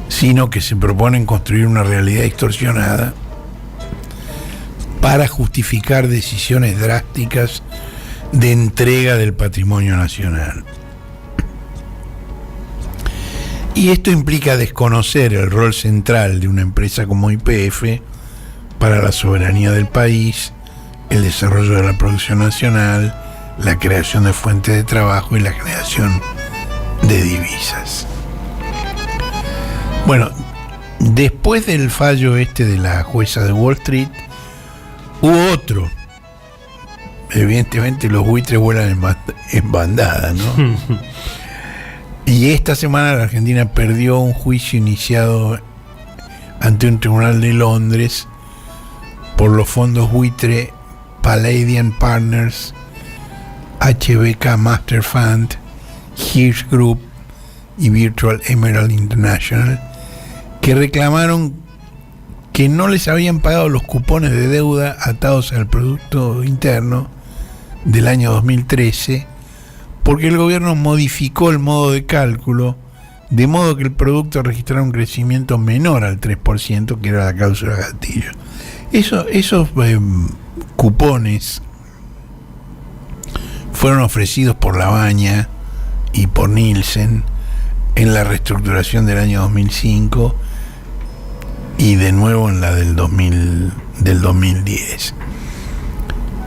sino que se proponen construir una realidad distorsionada para justificar decisiones drásticas de entrega del patrimonio nacional. Y esto implica desconocer el rol central de una empresa como YPF para la soberanía del país, el desarrollo de la producción nacional, la creación de fuentes de trabajo y la creación de divisas. Bueno, después del fallo de la jueza de Wall Street, hubo otro. Evidentemente los buitres vuelan en bandada, ¿no? Y esta semana la Argentina perdió un juicio iniciado ante un tribunal de Londres por los fondos buitre Palladian Partners, HBK Master Fund, Hirsch Group y Virtual Emerald International, que reclamaron que no les habían pagado los cupones de deuda atados al Producto Interno del año 2013, porque el gobierno modificó el modo de cálculo, de modo que el producto registrara un crecimiento menor al 3%, que era la cláusula gatillo. Esos cupones fueron ofrecidos por Lavagna y por Nielsen en la reestructuración del año 2005 y de nuevo en la del 2010.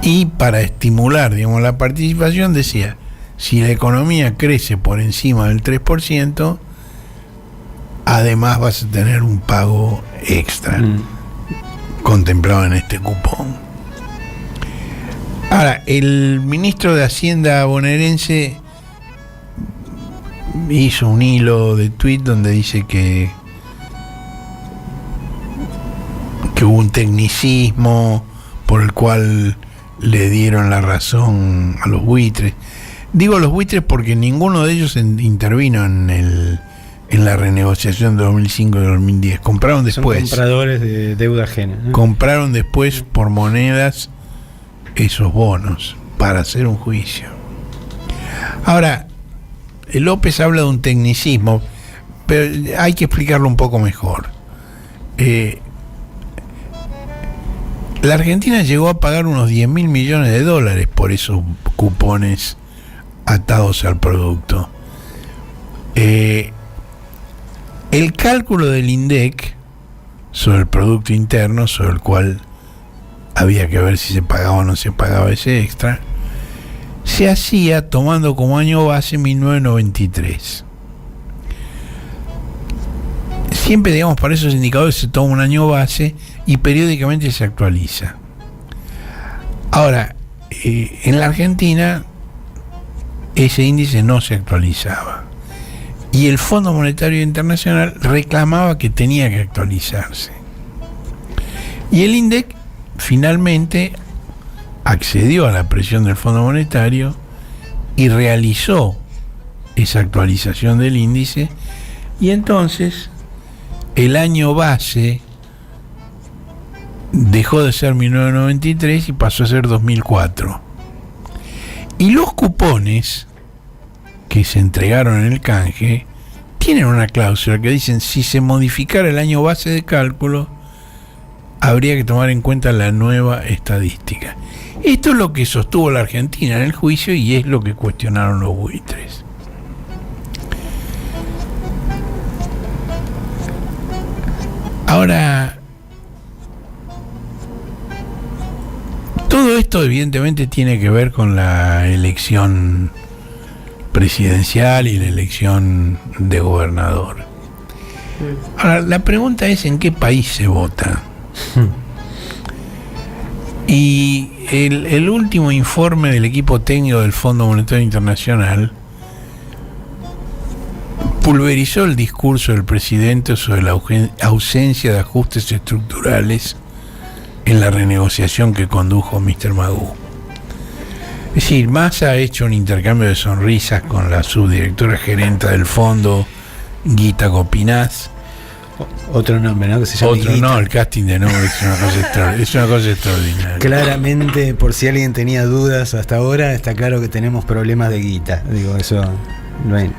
Y para estimular, digamos, la participación, decía, si la economía crece por encima del 3%, además vas a tener un pago extra contemplado en este cupón. Ahora, el ministro de Hacienda bonaerense hizo un hilo de tweet donde dice que hubo un tecnicismo por el cual le dieron la razón a los buitres. Digo los buitres porque ninguno de ellos intervino en la renegociación de 2005 y 2010. Compraron después.
Son compradores de deuda ajena, ¿no?
Compraron después por monedas esos bonos para hacer un juicio. Ahora, López habla de un tecnicismo, pero hay que explicarlo un poco mejor. La Argentina llegó a pagar unos 10.000 millones de dólares por esos cupones atados al producto. El cálculo del INDEC sobre el Producto Interno, sobre el cual había que ver si se pagaba o no se pagaba ese extra, se hacía tomando como año base 1993. Siempre, digamos, para esos indicadores se toma un año base y periódicamente se actualiza. Ahora, en la Argentina ese índice no se actualizaba y el Fondo Monetario Internacional reclamaba que tenía que actualizarse, y el INDEC finalmente accedió a la presión del Fondo Monetario y realizó esa actualización del índice, y entonces el año base dejó de ser 1993 y pasó a ser 2004. Y los cupones que se entregaron en el canje tienen una cláusula que dicen: si se modificara el año base de cálculo, habría que tomar en cuenta la nueva estadística. Esto es lo que sostuvo la Argentina en el juicio y es lo que cuestionaron los buitres. Ahora, todo esto evidentemente tiene que ver con la elección presidencial y la elección de gobernador. Ahora, la pregunta es: ¿en qué país se vota? Y el último informe del equipo técnico del Fondo Monetario Internacional pulverizó el discurso del presidente sobre la ausencia de ajustes estructurales en la renegociación que condujo Mr. Magoo. Es decir, Massa ha hecho un intercambio de sonrisas con la subdirectora gerenta del fondo, Guita Gopinath.
Otro nombre, ¿no? Que se llama
Otro
Guita.
no, el casting de nombre es una cosa extraordinaria.
Claramente, por si alguien tenía dudas hasta ahora, está claro que tenemos problemas de guita. Digo, eso no hay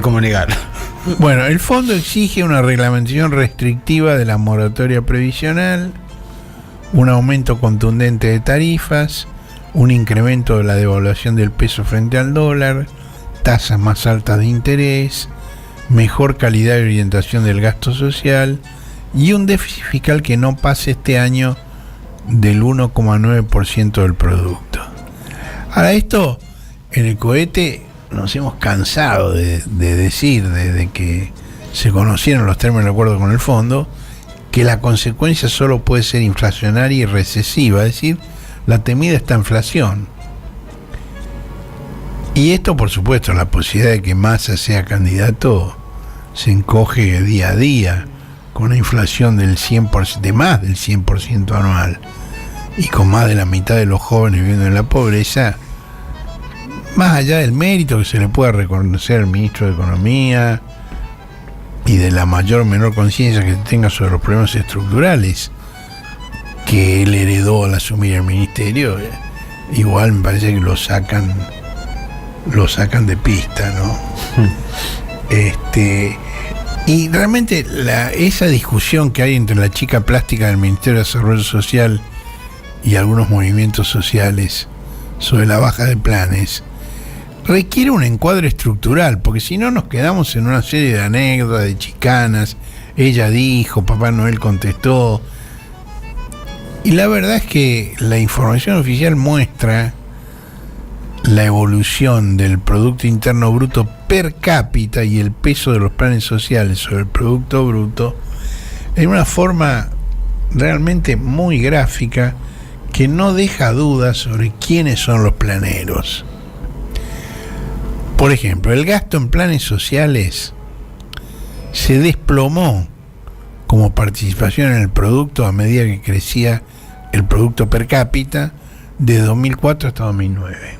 cómo negarlo.
Bueno, el fondo exige una reglamentación restrictiva de la moratoria previsional, un aumento contundente de tarifas, un incremento de la devaluación del peso frente al dólar, tasas más altas de interés, mejor calidad y orientación del gasto social y un déficit fiscal que no pase este año del 1,9% del producto. Ahora, esto en el cohete nos hemos cansado de decir desde que se conocieron los términos del acuerdo con el fondo, que la consecuencia solo puede ser inflacionaria y recesiva, es decir, la temida esta inflación. Y esto, por supuesto, la posibilidad de que Massa sea candidato se encoge día a día, con una inflación del 100%, de más del 100% anual. y con más de la mitad de los jóvenes viviendo en la pobreza, más allá del mérito que se le pueda reconocer al ministro de Economía y de la mayor o menor conciencia que tenga sobre los problemas estructurales que él heredó al asumir el ministerio, igual me parece que lo sacan de pista, ¿no? Y realmente esa discusión que hay entre la chica plástica del Ministerio de Desarrollo Social y algunos movimientos sociales sobre la baja de planes requiere un encuadre estructural, porque si no nos quedamos en una serie de anécdotas, de chicanas, ella dijo, Papá Noel contestó, y la verdad es que la información oficial muestra la evolución del Producto Interno Bruto per cápita y el peso de los planes sociales sobre el Producto Bruto en una forma realmente muy gráfica que no deja dudas sobre quiénes son los planeros. Por ejemplo, el gasto en planes sociales se desplomó como participación en el producto a medida que crecía el producto per cápita de 2004 hasta 2009.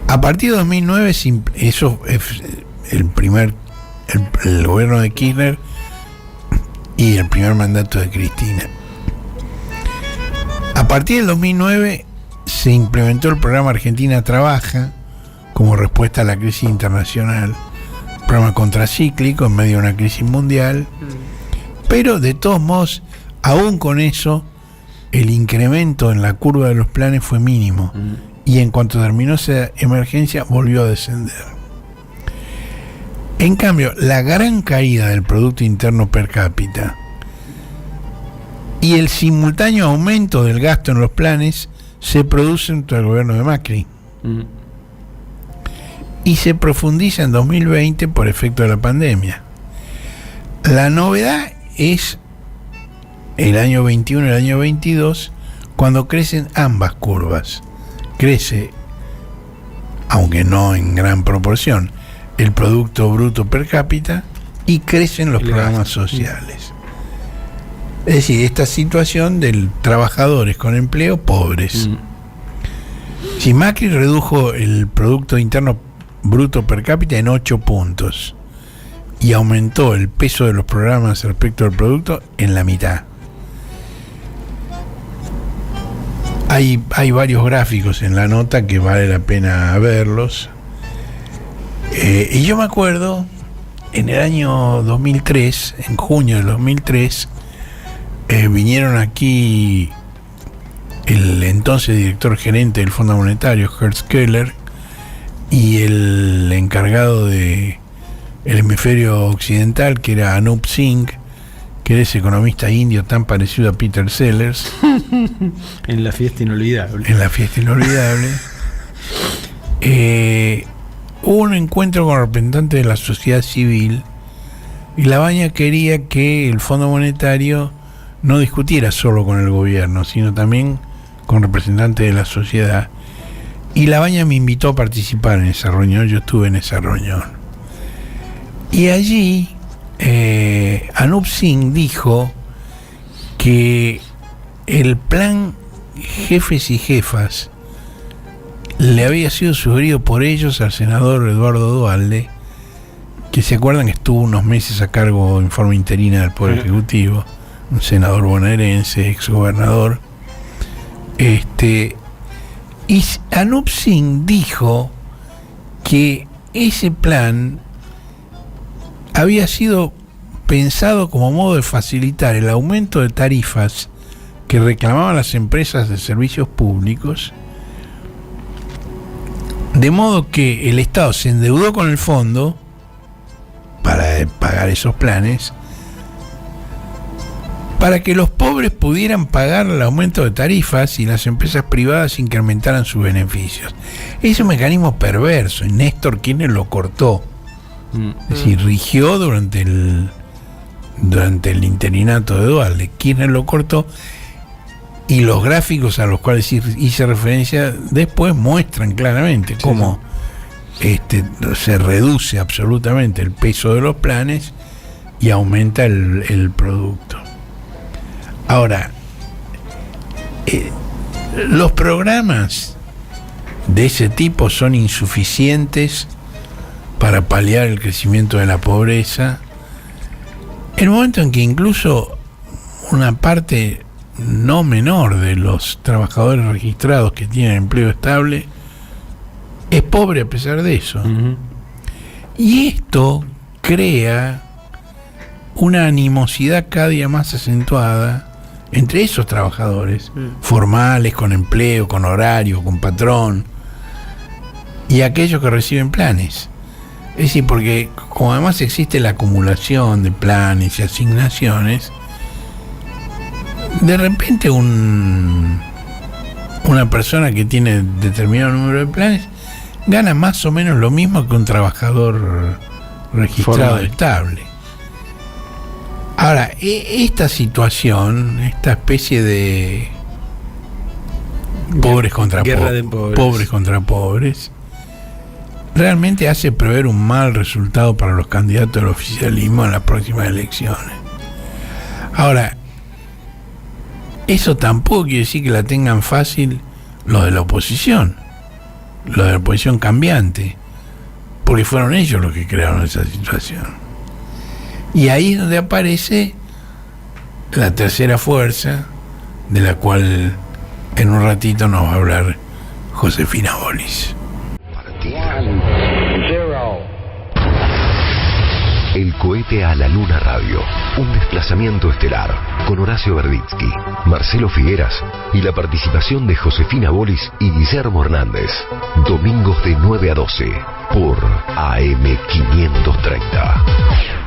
A partir de 2009, eso es el gobierno de Kirchner y el primer mandato de Cristina. A partir del 2009 se implementó el programa Argentina Trabaja como respuesta a la crisis internacional, programa contracíclico en medio de una crisis mundial, pero de todos modos, aún con eso, el incremento en la curva de los planes fue mínimo, y en cuanto terminó esa emergencia volvió a descender. En cambio, la gran caída del Producto Interno per cápita y el simultáneo aumento del gasto en los planes se produce entre el gobierno de Macri. Y se profundiza en 2020 por efecto de la pandemia. La novedad es el año 21 y el año 22, cuando crecen ambas curvas. Crece, aunque no en gran proporción, el Producto Bruto per cápita y crecen los programas sociales. Es decir, esta situación de trabajadores con empleo pobres. Si Macri redujo el Producto Interno Bruto per cápita en 8 puntos y aumentó el peso de los programas respecto al producto en la mitad. Hay varios gráficos en la nota que vale la pena verlos. Y yo me acuerdo, en el año 2003, en junio del 2003, vinieron aquí el entonces director gerente del Fondo Monetario, Hertz Keller, y el encargado de el hemisferio occidental, que era Anup Singh, que era ese economista indio tan parecido a Peter Sellers.
En la fiesta inolvidable.
Hubo un encuentro con representantes de la sociedad civil y Labaña quería que el Fondo Monetario no discutiera solo con el gobierno, sino también con representantes de la sociedad. Y Labaña me invitó a participar en esa reunión, yo estuve en esa reunión. Y allí Anup Singh dijo que el plan Jefes y Jefas le había sido sugerido por ellos al senador Eduardo Duhalde, que se acuerdan que estuvo unos meses a cargo en forma interina del Poder Ejecutivo, un senador bonaerense, exgobernador. Y Anup Singh dijo que ese plan había sido pensado como modo de facilitar el aumento de tarifas que reclamaban las empresas de servicios públicos, de modo que el Estado se endeudó con el fondo para pagar esos planes, para que los pobres pudieran pagar el aumento de tarifas y las empresas privadas incrementaran sus beneficios. Es un mecanismo perverso, y Néstor Kirchner lo cortó. Es decir, rigió durante el interinato de Duhalde. Kirchner lo cortó, y los gráficos a los cuales hice referencia después muestran claramente cómo se reduce absolutamente el peso de los planes y aumenta el producto. Ahora, Los programas de ese tipo son insuficientes para paliar el crecimiento de la pobreza, en el momento en que incluso una parte no menor de los trabajadores registrados que tienen empleo estable es pobre a pesar de eso.
Uh-huh.
Y esto crea una animosidad cada día más acentuada entre esos trabajadores formales, con empleo, con horario, con patrón, y aquellos que reciben planes. Es decir, porque como además existe la acumulación de planes y asignaciones, de repente una persona que tiene determinado número de planes gana más o menos lo mismo que un trabajador registrado
formal,
estable. Ahora, esta situación, esta especie de pobres contra
guerra de pobres.
pobres contra pobres, realmente hace prever un mal resultado para los candidatos del oficialismo en las próximas elecciones. Ahora, eso tampoco quiere decir que la tengan fácil los de la oposición cambiante, porque fueron ellos los que crearon esa situación. Y ahí es donde aparece la tercera fuerza, de la cual en un ratito nos va a hablar Josefina Bolis.
El cohete a la luna radio, un desplazamiento estelar, con Horacio Verditsky, Marcelo Figueras y la participación de Josefina Bolis y Guillermo Hernández. Domingos de 9 a 12 por AM 530.